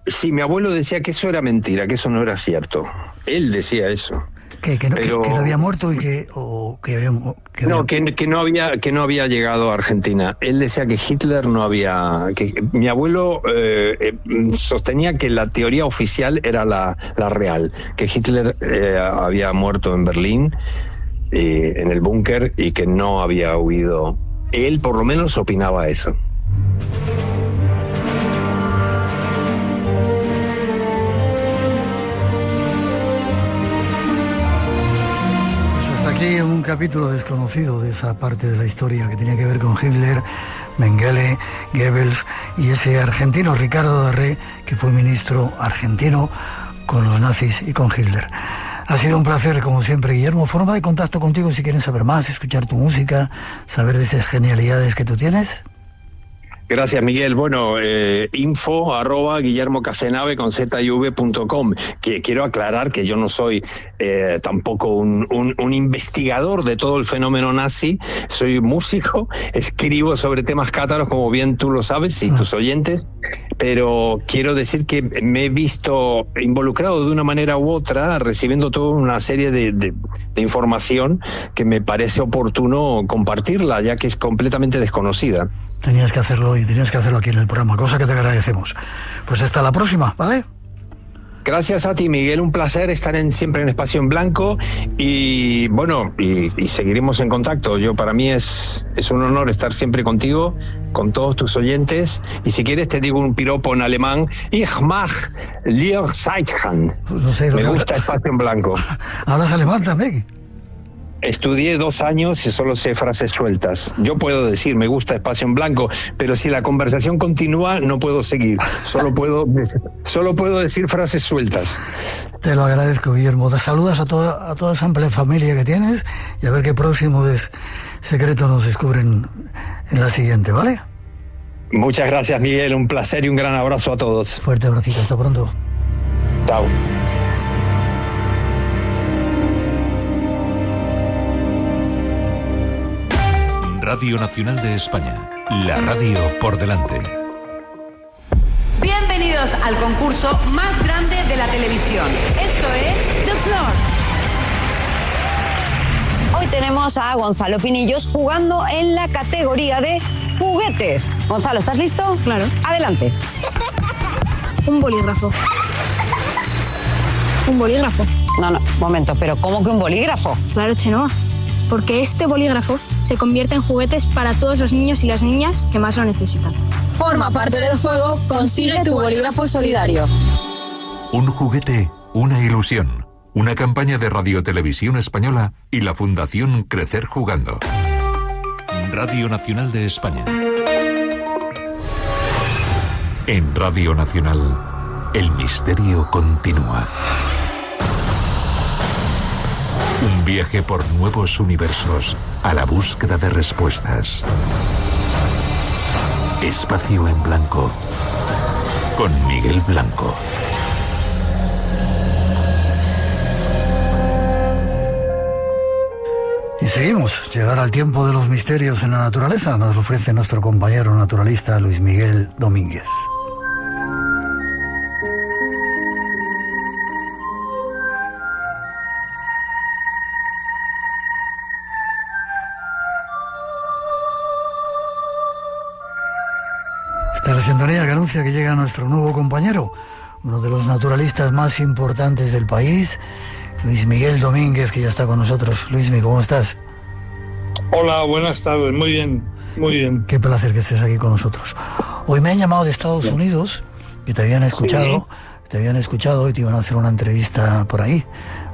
Sí, mi abuelo decía que eso era mentira, que eso no era cierto. Él decía eso. Que no había muerto y que no había llegado a Argentina. Él decía que Hitler no había... Mi abuelo sostenía que la teoría oficial era la real, que Hitler había muerto en Berlín, en el búnker, y que no había huido. Él por lo menos opinaba eso. Aquí un capítulo desconocido de esa parte de la historia que tenía que ver con Hitler, Mengele, Goebbels y ese argentino Ricardo Darré, que fue ministro argentino con los nazis y con Hitler. Ha sido un placer, como siempre, Guillermo. Forma de contacto contigo si quieren saber más, escuchar tu música, saber de esas genialidades que tú tienes. Gracias, Miguel. Bueno, info@guillermocasenave.com. Que quiero aclarar que yo no soy tampoco un investigador de todo el fenómeno nazi. Soy músico, escribo sobre temas cátaros, como bien tú lo sabes, y tus oyentes, pero quiero decir que me he visto involucrado de una manera u otra, recibiendo toda una serie de información que me parece oportuno compartirla, ya que es completamente desconocida. Tenías que hacerlo y tenías que hacerlo aquí en el programa, cosa que te agradecemos. Pues hasta la próxima, ¿vale? Gracias a ti, Miguel, un placer estar siempre en Espacio en Blanco, y bueno, y seguiremos en contacto. Para mí es un honor estar siempre contigo, con todos tus oyentes, y si quieres te digo un piropo en alemán: Ich mag Lier Zeichen. No sé, me gusta Espacio en Blanco. ¿Hablas alemán también? Estudié 2 años y solo sé frases sueltas. Yo puedo decir me gusta Espacio en Blanco, pero si la conversación continúa no puedo seguir. Solo puedo decir frases sueltas. Te lo agradezco, Guillermo. Te saludas a toda esa amplia familia que tienes, y a ver qué próximo secreto nos descubren en la siguiente, ¿vale? Muchas gracias, Miguel. Un placer y un gran abrazo a todos. Fuerte abracito. Hasta pronto. Chao. Radio Nacional de España, la radio por delante. Bienvenidos al concurso más grande de la televisión. Esto es The Floor. Hoy tenemos a Gonzalo Pinillos jugando en la categoría de juguetes. Gonzalo, ¿estás listo? Claro. Adelante. Un bolígrafo. ¿Un bolígrafo? No, momento, pero ¿cómo que un bolígrafo? Claro, Chenoa. Porque este bolígrafo se convierte en juguetes para todos los niños y las niñas que más lo necesitan. Forma parte del juego, consigue tu bolígrafo solidario. Un juguete, una ilusión. Una campaña de Radio Televisión Española y la Fundación Crecer Jugando. Radio Nacional de España. En Radio Nacional, el misterio continúa. Un viaje por nuevos universos a la búsqueda de respuestas. Espacio en Blanco, con Miguel Blanco. Y seguimos. Llegar al tiempo de los misterios en la naturaleza nos lo ofrece nuestro compañero naturalista Luis Miguel Domínguez. Esta es la sintonía que anuncia que llega nuestro nuevo compañero, uno de los naturalistas más importantes del país, Luis Miguel Domínguez, que ya está con nosotros. Luismi, ¿cómo estás? Hola, buenas tardes, muy bien, muy bien. Qué placer que estés aquí con nosotros. Hoy me han llamado de Estados Unidos, que te habían escuchado, y te iban a hacer una entrevista por ahí.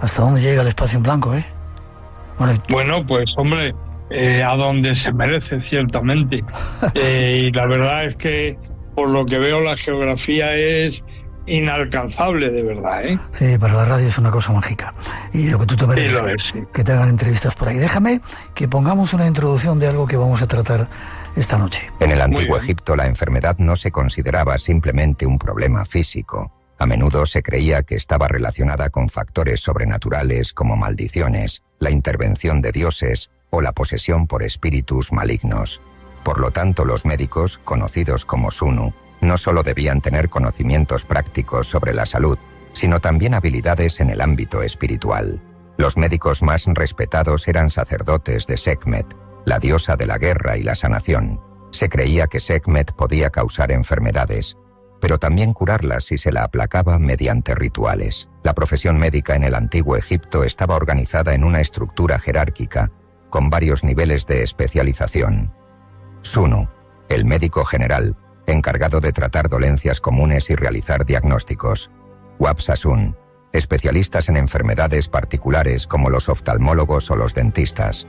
¿Hasta dónde llega el espacio en blanco, eh? Bueno, pues hombre, a donde se merece, ciertamente. Y la verdad es que, por lo que veo, la geografía es inalcanzable, de verdad, ¿eh? Sí, para la radio es una cosa mágica. Y lo que tú te mereces, sí. Que te hagan entrevistas por ahí. Déjame que pongamos una introducción de algo que vamos a tratar esta noche. En el antiguo Egipto, la enfermedad no se consideraba simplemente un problema físico. A menudo se creía que estaba relacionada con factores sobrenaturales como maldiciones, la intervención de dioses o la posesión por espíritus malignos. Por lo tanto, los médicos, conocidos como Sunu, no solo debían tener conocimientos prácticos sobre la salud, sino también habilidades en el ámbito espiritual. Los médicos más respetados eran sacerdotes de Sekhmet, la diosa de la guerra y la sanación. Se creía que Sekhmet podía causar enfermedades, pero también curarlas si se la aplacaba mediante rituales. La profesión médica en el antiguo Egipto estaba organizada en una estructura jerárquica, con varios niveles de especialización. Sunu, el médico general, encargado de tratar dolencias comunes y realizar diagnósticos. Wapsasun, especialistas en enfermedades particulares como los oftalmólogos o los dentistas.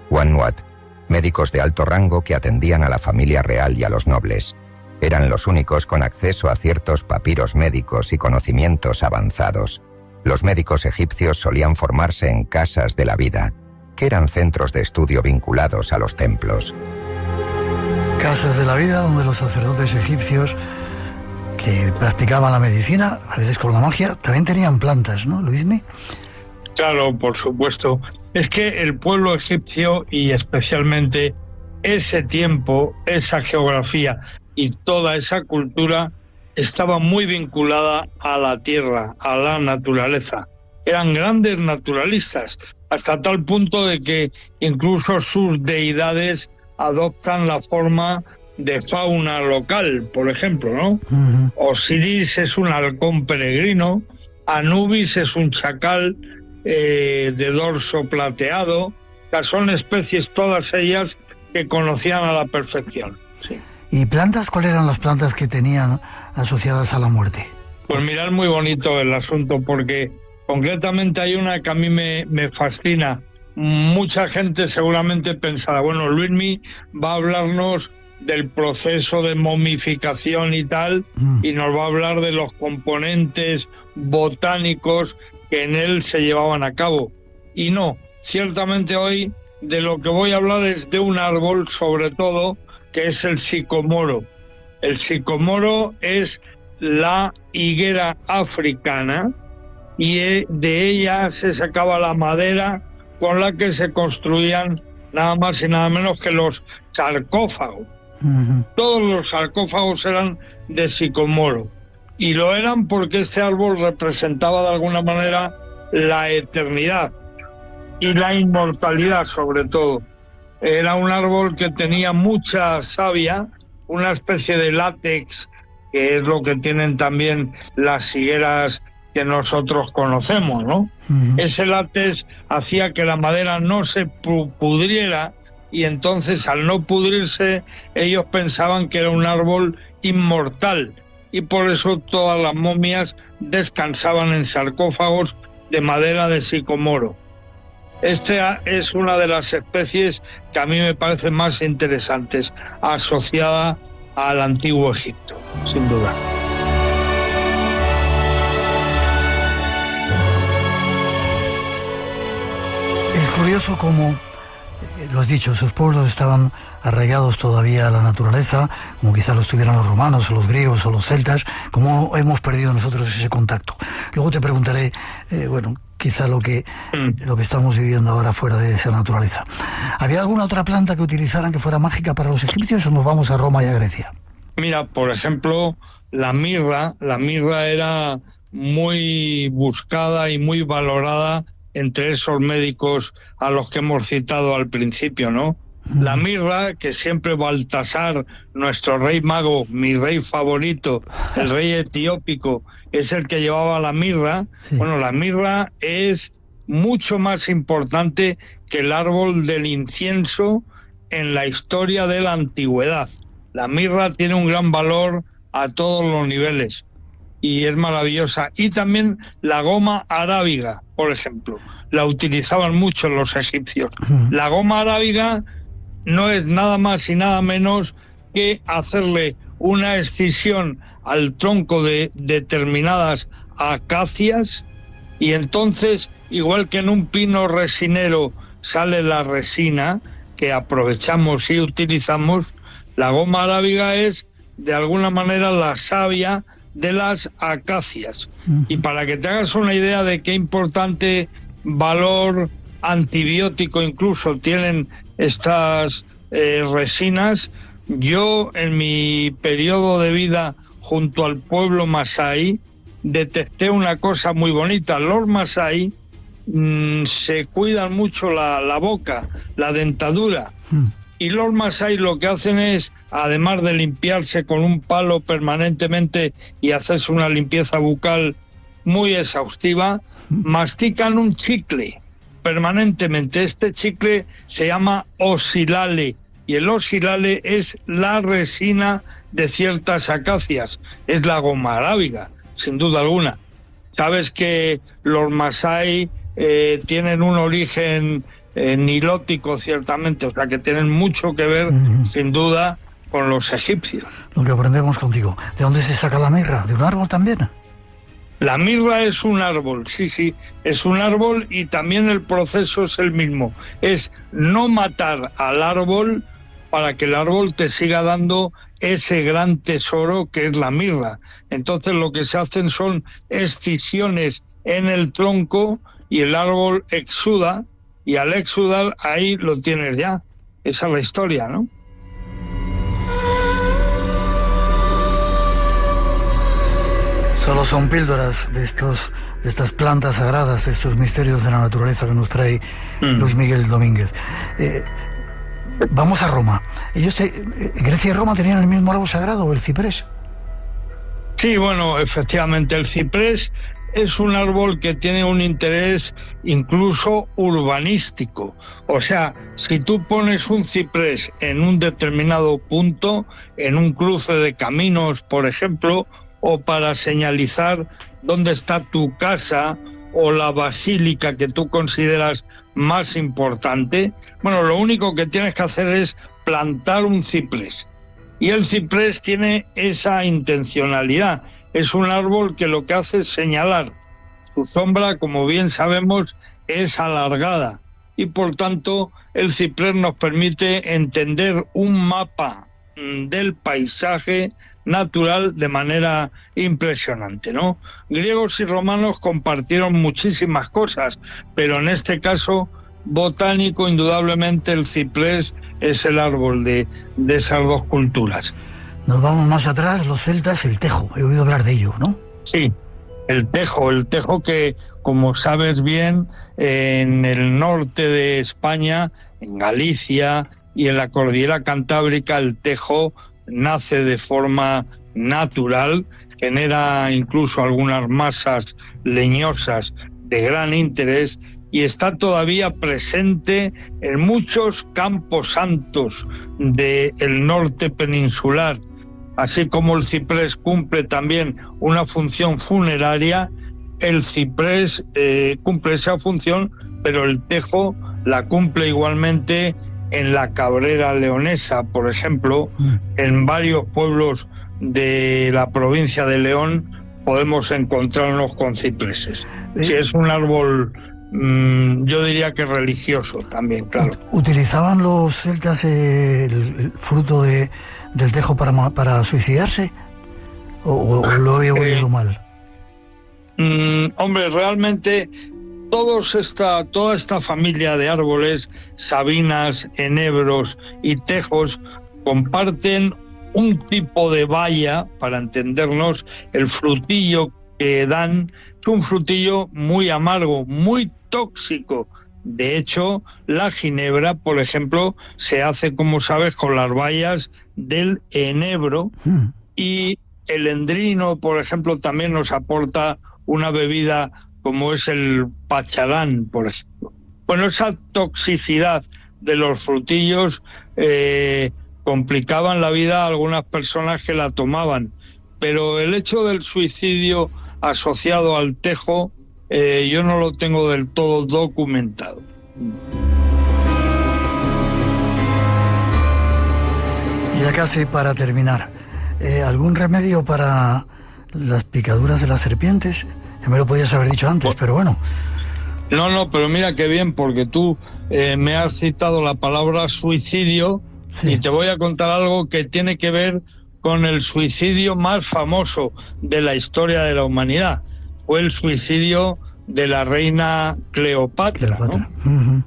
Wanwat, médicos de alto rango que atendían a la familia real y a los nobles. Eran los únicos con acceso a ciertos papiros médicos y conocimientos avanzados. Los médicos egipcios solían formarse en casas de la vida, que eran centros de estudio vinculados a los templos. Casas de la vida donde los sacerdotes egipcios que practicaban la medicina, a veces con la magia, también tenían plantas, ¿no, Luismi? Claro, por supuesto. Es que el pueblo egipcio, y especialmente ese tiempo, esa geografía y toda esa cultura, estaba muy vinculada a la tierra, a la naturaleza. Eran grandes naturalistas, hasta tal punto de que incluso sus deidades adoptan la forma de fauna local, por ejemplo, ¿no? Uh-huh. Osiris es un halcón peregrino, Anubis es un chacal de dorso plateado. O sea, son especies todas ellas que conocían a la perfección. Sí. ¿Y plantas? ¿Cuáles eran las plantas que tenían asociadas a la muerte? Pues mirad, muy bonito el asunto, porque concretamente hay una que a mí me fascina. Mucha gente seguramente pensará, bueno, Luismi va a hablarnos del proceso de momificación y tal, y nos va a hablar de los componentes botánicos que en él se llevaban a cabo. Y no, ciertamente hoy de lo que voy a hablar es de un árbol, sobre todo, que es el sicomoro. El sicomoro es la higuera africana, y de ella se sacaba la madera con la que se construían nada más y nada menos que los sarcófagos. Uh-huh. Todos los sarcófagos eran de sicomoro, y lo eran porque este árbol representaba de alguna manera la eternidad y la inmortalidad, sobre todo. Era un árbol que tenía mucha savia, una especie de látex, que es lo que tienen también las higueras que nosotros conocemos, ¿no? Uh-huh. Ese látex hacía que la madera no se pudriera, y entonces, al no pudrirse, ellos pensaban que era un árbol inmortal, y por eso todas las momias descansaban en sarcófagos de madera de sicomoro. Esta es una de las especies que a mí me parecen más interesantes, asociada al antiguo Egipto, sin duda. Es curioso cómo, lo has dicho, sus pueblos estaban arraigados todavía a la naturaleza, como quizá lo estuvieran los romanos o los griegos o los celtas, como hemos perdido nosotros ese contacto. Luego te preguntaré, quizá lo que estamos viviendo ahora fuera de esa naturaleza. ¿Había alguna otra planta que utilizaran que fuera mágica para los egipcios o nos vamos a Roma y a Grecia? Mira, por ejemplo, la mirra era muy buscada y muy valorada entre esos médicos a los que hemos citado al principio, ¿no? La mirra, que siempre Baltasar, nuestro rey mago, mi rey favorito, el rey etiópico, es el que llevaba la mirra. Sí. Bueno, la mirra es mucho más importante que el árbol del incienso en la historia de la antigüedad. La mirra tiene un gran valor a todos los niveles y es maravillosa. Y también la goma arábiga, por ejemplo, la utilizaban mucho los egipcios. La goma arábiga no es nada más y nada menos que hacerle una escisión al tronco de determinadas acacias y entonces, igual que en un pino resinero sale la resina que aprovechamos y utilizamos, la goma arábiga es de alguna manera la savia de las acacias. Y para que te hagas una idea de qué importante valor antibiótico incluso tienen estas resinas, yo en mi periodo de vida junto al pueblo masái detecté una cosa muy bonita. Los masái se cuidan mucho la boca, la dentadura, y los masái lo que hacen es, además de limpiarse con un palo permanentemente y hacerse una limpieza bucal muy exhaustiva, mastican un chicle permanentemente. Este chicle se llama osilale y el osilale es la resina de ciertas acacias, es la goma arábiga, sin duda alguna. Sabes que los masái tienen un origen nilótico, ciertamente, o sea que tienen mucho que ver, sin duda, con los egipcios. Lo que aprendemos contigo. ¿De dónde se saca la mirra? ¿De un árbol también? La mirra es un árbol, sí, es un árbol y también el proceso es el mismo. Es no matar al árbol para que el árbol te siga dando ese gran tesoro que es la mirra. Entonces lo que se hacen son excisiones en el tronco y el árbol exuda, y al exudar ahí lo tienes ya. Esa es la historia, ¿no? Solo son píldoras de estas plantas sagradas, de estos misterios de la naturaleza que nos trae Luis Miguel Domínguez. Vamos a Roma. ¿Grecia y Roma tenían el mismo árbol sagrado, el ciprés? Sí, bueno, efectivamente, el ciprés es un árbol que tiene un interés incluso urbanístico. O sea, si tú pones un ciprés en un determinado punto, en un cruce de caminos, por ejemplo, o para señalizar dónde está tu casa o la basílica que tú consideras más importante, bueno, lo único que tienes que hacer es plantar un ciprés. Y el ciprés tiene esa intencionalidad. Es un árbol que lo que hace es señalar. Su sombra, como bien sabemos, es alargada. Y por tanto, el ciprés nos permite entender un mapa del paisaje natural de manera impresionante, ¿no? Griegos y romanos compartieron muchísimas cosas, pero en este caso botánico, indudablemente el ciprés es el árbol de esas dos culturas. Nos vamos más atrás, los celtas, el tejo, he oído hablar de ello, ¿no? Sí, el tejo que, como sabes bien, en el norte de España, en Galicia y en la cordillera cantábrica, el tejo nace de forma natural, genera incluso algunas masas leñosas de gran interés y está todavía presente en muchos campos santos del norte peninsular. Así como el ciprés cumple también una función funeraria, el ciprés cumple esa función, pero el tejo la cumple igualmente en la Cabrera leonesa, por ejemplo. En varios pueblos de la provincia de León podemos encontrarnos con cipreses. Si es un árbol, yo diría que religioso también, claro. ¿Utilizaban los celtas el fruto del tejo para suicidarse? ¿O lo he oído mal? Hombre, realmente toda esta familia de árboles, sabinas, enebros y tejos, comparten un tipo de baya, para entendernos. El frutillo que dan es un frutillo muy amargo, muy tóxico. De hecho, la ginebra, por ejemplo, se hace, como sabes, con las bayas del enebro, y el endrino, por ejemplo, también nos aporta una bebida como es el pacharán, por ejemplo. Bueno, esa toxicidad de los frutillos complicaban la vida a algunas personas que la tomaban, pero el hecho del suicidio asociado al tejo yo no lo tengo del todo documentado. Y ya casi para terminar, ¿algún remedio para las picaduras de las serpientes? Ya me lo podías haber dicho antes, pero bueno. No, pero mira qué bien, porque tú me has citado la palabra suicidio, sí. Y te voy a contar algo que tiene que ver con el suicidio más famoso de la historia de la humanidad. Fue el suicidio de la reina Cleopatra. ¿No? Uh-huh.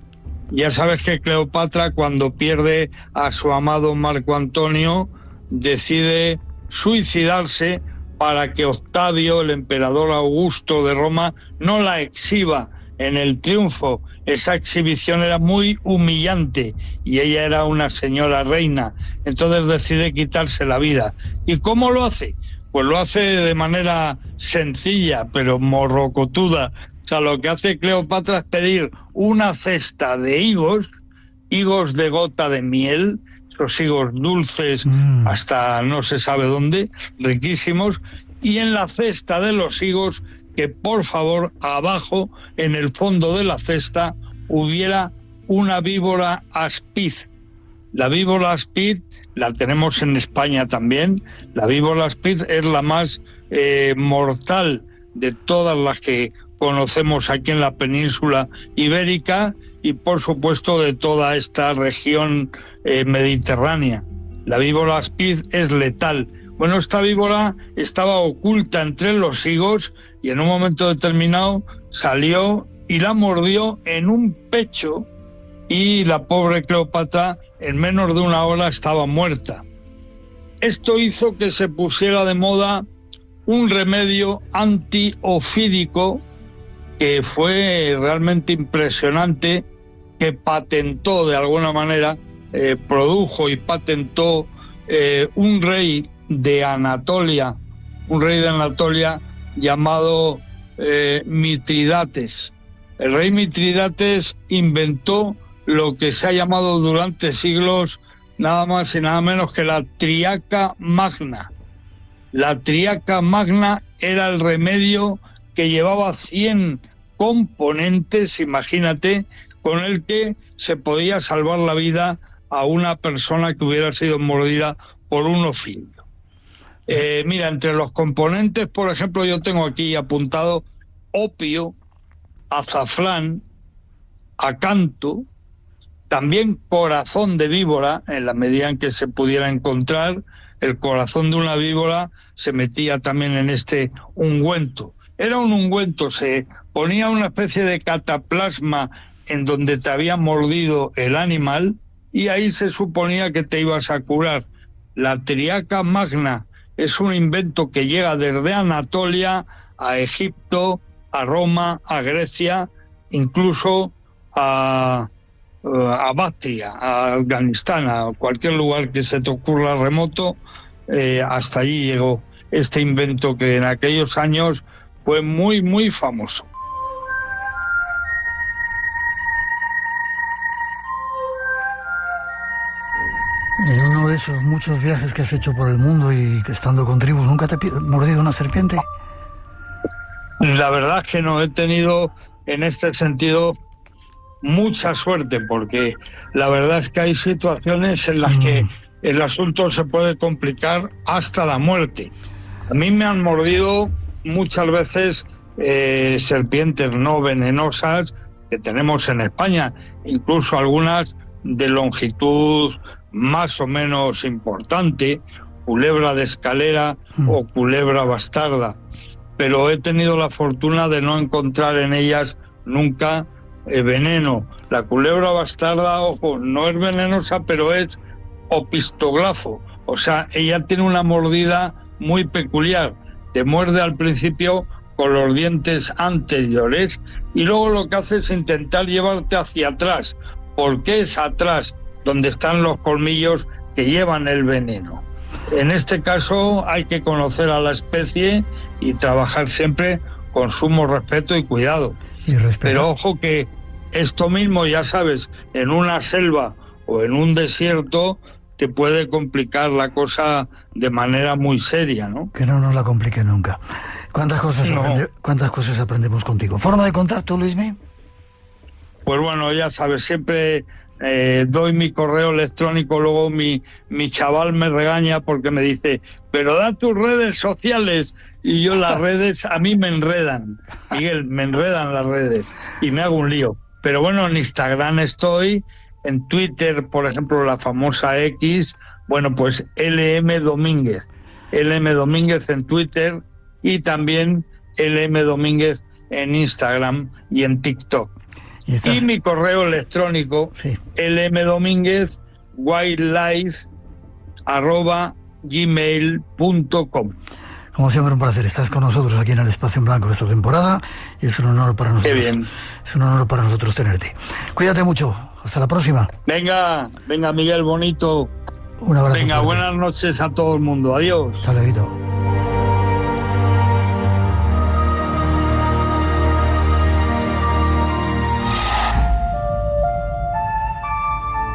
Ya sabes que Cleopatra, cuando pierde a su amado Marco Antonio, decide suicidarse para que Octavio, el emperador Augusto de Roma, no la exhiba en el triunfo. Esa exhibición era muy humillante y ella era una señora reina, entonces decide quitarse la vida. ¿Y cómo lo hace? Pues lo hace de manera sencilla, pero morrocotuda. O sea, lo que hace Cleopatra es pedir una cesta de higos de gota de miel, esos higos dulces hasta no se sabe dónde, riquísimos, y en la cesta de los higos, que por favor abajo, en el fondo de la cesta, hubiera una víbora aspid. La víbora aspid la tenemos en España también. La víbora aspid es la más mortal de todas las que conocemos aquí en la península ibérica y por supuesto de toda esta región mediterránea. La víbora aspid es letal. Bueno, esta víbora estaba oculta entre los higos y en un momento determinado salió y la mordió en un pecho, y la pobre Cleopatra en menos de una hora estaba muerta. Esto hizo que se pusiera de moda un remedio antiofídico que fue realmente impresionante, que patentó de alguna manera, produjo y patentó un rey de Anatolia, llamado Mitridates. El rey Mitridates inventó lo que se ha llamado durante siglos nada más y nada menos que la triaca magna. La triaca magna era el remedio que llevaba 100 componentes, imagínate, con el que se podía salvar la vida a una persona que hubiera sido mordida por un ofidio. Mira, entre los componentes, por ejemplo, yo tengo aquí apuntado opio, azafrán, acanto, también corazón de víbora, en la medida en que se pudiera encontrar. El corazón de una víbora se metía también en este ungüento. Era un ungüento, se ponía una especie de cataplasma en donde te había mordido el animal y ahí se suponía que te ibas a curar. La triaca magna es un invento que llega desde Anatolia a Egipto, a Roma, a Grecia, incluso a Bactria, a Afganistán, a cualquier lugar que se te ocurra remoto. Hasta allí llegó este invento que en aquellos años fue muy, muy famoso. En uno de esos muchos viajes que has hecho por el mundo y que estando con tribus, ¿nunca te ha mordido una serpiente? La verdad es que no he tenido en este sentido mucha suerte, porque la verdad es que hay situaciones en las que el asunto se puede complicar hasta la muerte. A mí me han mordido muchas veces serpientes no venenosas que tenemos en España, incluso algunas de longitud más o menos importante, culebra de escalera o culebra bastarda, pero he tenido la fortuna de no encontrar en ellas nunca veneno. La culebra bastarda, ojo, no es venenosa, pero es opistoglafo, o sea, ella tiene una mordida muy peculiar, te muerde al principio con los dientes anteriores y luego lo que hace es intentar llevarte hacia atrás, porque es atrás donde están los colmillos que llevan el veneno. En este caso hay que conocer a la especie y trabajar siempre con sumo respeto y cuidado. Pero ojo que esto mismo, ya sabes, en una selva o en un desierto te puede complicar la cosa de manera muy seria, ¿no? Que no nos la complique nunca. ¿Cuántas cosas aprendemos contigo? ¿Forma de contacto, Luismi? Pues bueno, ya sabes, siempre doy mi correo electrónico, luego mi chaval me regaña porque me dice, pero da tus redes sociales, y yo las redes a mí me enredan, Miguel, me enredan las redes y me hago un lío. Pero bueno, en Instagram estoy, en Twitter, por ejemplo, la famosa X, bueno, pues LM Domínguez en Twitter y también LM Domínguez en Instagram y en TikTok. Y mi correo electrónico, lmdomínguez@gmail.com. Como siempre, un placer. Estás con nosotros aquí en el Espacio en Blanco esta temporada y es un honor para nosotros. Qué bien. Es un honor para nosotros tenerte. Cuídate mucho. Hasta la próxima. Venga, Miguel, bonito. Un abrazo. Venga, buenas noches a todo el mundo. Adiós. Hasta luego.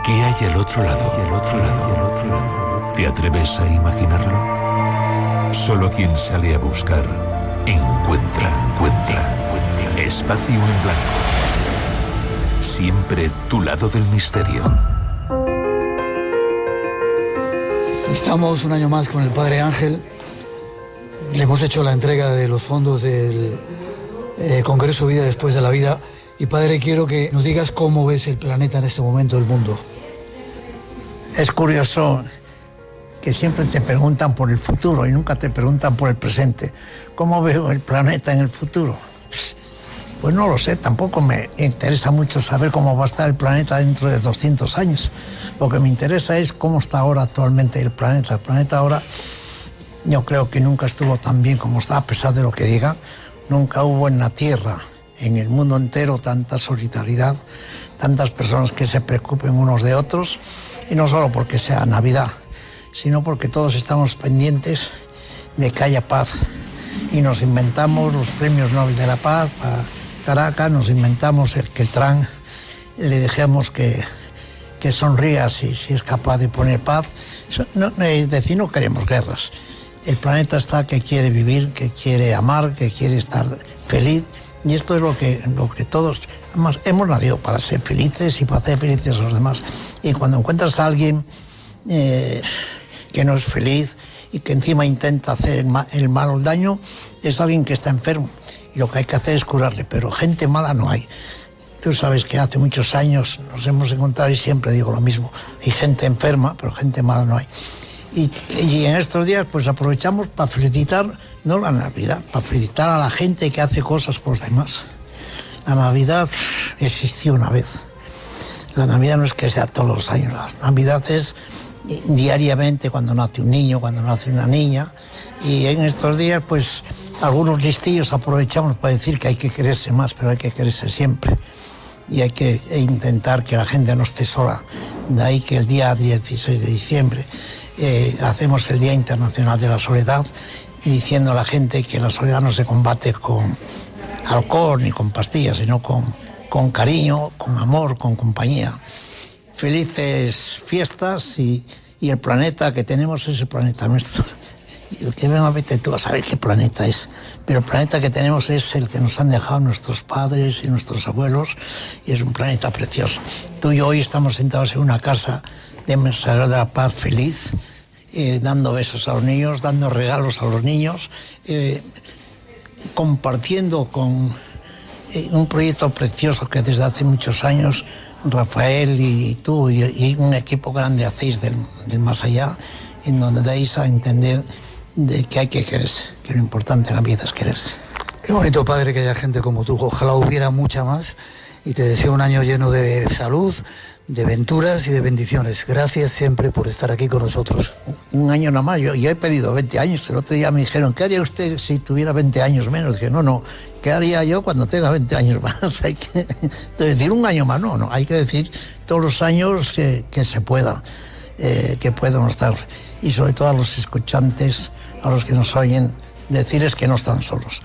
¿Qué hay al otro lado? ¿Te atreves a imaginarlo? Solo quien sale a buscar, encuentra. Espacio en Blanco. Siempre tu lado del misterio. Estamos un año más con el Padre Ángel. Le hemos hecho la entrega de los fondos del Congreso Vida Después de la Vida. Y Padre, quiero que nos digas cómo ves el planeta en este momento, el mundo. Es curioso que siempre te preguntan por el futuro y nunca te preguntan por el presente. ¿Cómo veo el planeta en el futuro? Pues no lo sé, tampoco me interesa mucho saber cómo va a estar el planeta dentro de 200 años. Lo que me interesa es cómo está ahora actualmente el planeta. El planeta ahora, yo creo que nunca estuvo tan bien como está, a pesar de lo que digan. Nunca hubo en la Tierra, en el mundo entero, tanta solidaridad, tantas personas que se preocupen unos de otros, y no solo porque sea Navidad, sino porque todos estamos pendientes de que haya paz. Y nos inventamos los premios Nobel de la Paz para Caracas, nos inventamos que Trump le dejemos que sonría si es capaz de poner paz. Es decir, no queremos guerras. El planeta está que quiere vivir, que quiere amar, que quiere estar feliz. Y esto es lo que todos, además, hemos nacido para ser felices y para hacer felices a los demás. Y cuando encuentras a alguien que no es feliz y que encima intenta hacer el mal o el daño, es alguien que está enfermo. Y lo que hay que hacer es curarle, pero gente mala no hay. Tú sabes que hace muchos años nos hemos encontrado y siempre digo lo mismo. Hay gente enferma, pero gente mala no hay. Y en estos días pues aprovechamos para felicitar, no la Navidad, para felicitar a la gente que hace cosas por los demás. La Navidad existió una vez. La Navidad no es que sea todos los años. La Navidad es diariamente, cuando nace un niño, cuando nace una niña. Y en estos días pues algunos listillos aprovechamos para decir que hay que quererse más, pero hay que quererse siempre. Y hay que intentar que la gente no esté sola. De ahí que el día 16 de diciembre hacemos el Día Internacional de la Soledad, y diciendo a la gente que la soledad no se combate con alcohol ni con pastillas, sino con cariño, con amor, con compañía. Felices fiestas, y el planeta que tenemos es el planeta nuestro. Y que venga, vete tú a saber qué planeta es. Pero el planeta que tenemos es el que nos han dejado nuestros padres y nuestros abuelos, y es un planeta precioso. Tú y yo hoy estamos sentados en una casa de Mensajeros de la Paz feliz, dando besos a los niños, dando regalos a los niños, compartiendo con un proyecto precioso que desde hace muchos años Rafael y tú y un equipo grande hacéis del más allá, en donde dais a entender de que hay que quererse, que lo importante en la vida es quererse. Qué bonito, padre, que haya gente como tú. Ojalá hubiera mucha más, y te deseo un año lleno de salud, de venturas y de bendiciones. Gracias siempre por estar aquí con nosotros. Un año nada más. Yo he pedido 20 años. El otro día me dijeron, ¿qué haría usted si tuviera 20 años menos? Dije, no, ¿qué haría yo cuando tenga 20 años más? Hay que decir un año más, no, hay que decir todos los años que se pueda, que podemos estar. Y sobre todo a los escuchantes, a los que nos oyen, decirles que no están solos,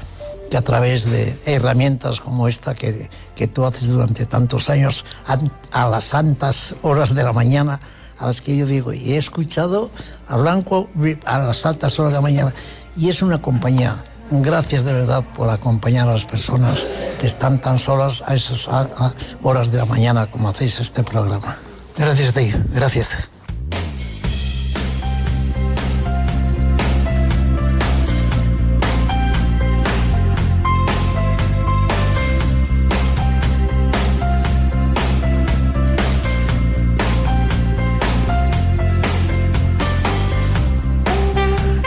que a través de herramientas como esta que tú haces durante tantos años, a las santas horas de la mañana, a las que yo digo, y he escuchado a Blanco a las altas horas de la mañana, y es una compañía. Gracias de verdad por acompañar a las personas que están tan solas a esas horas de la mañana como hacéis este programa. Gracias a ti, gracias.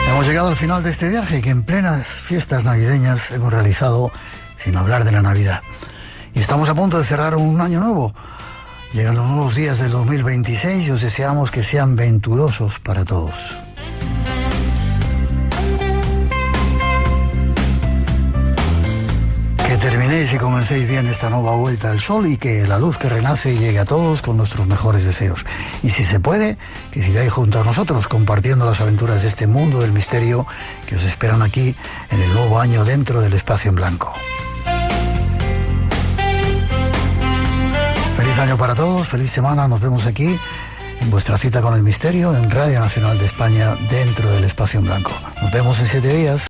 Hemos llegado al final de este viaje que en plenas fiestas navideñas hemos realizado sin hablar de la Navidad. Y estamos a punto de cerrar un año nuevo. Llegan los nuevos días del 2026 y os deseamos que sean venturosos para todos. Que terminéis y comencéis bien esta nueva vuelta al sol, y que la luz que renace llegue a todos con nuestros mejores deseos. Y si se puede, que sigáis junto a nosotros compartiendo las aventuras de este mundo del misterio que os esperan aquí en el nuevo año dentro del Espacio en Blanco. Feliz año para todos, feliz semana, nos vemos aquí en vuestra cita con el misterio en Radio Nacional de España dentro del Espacio en Blanco. Nos vemos en 7 días.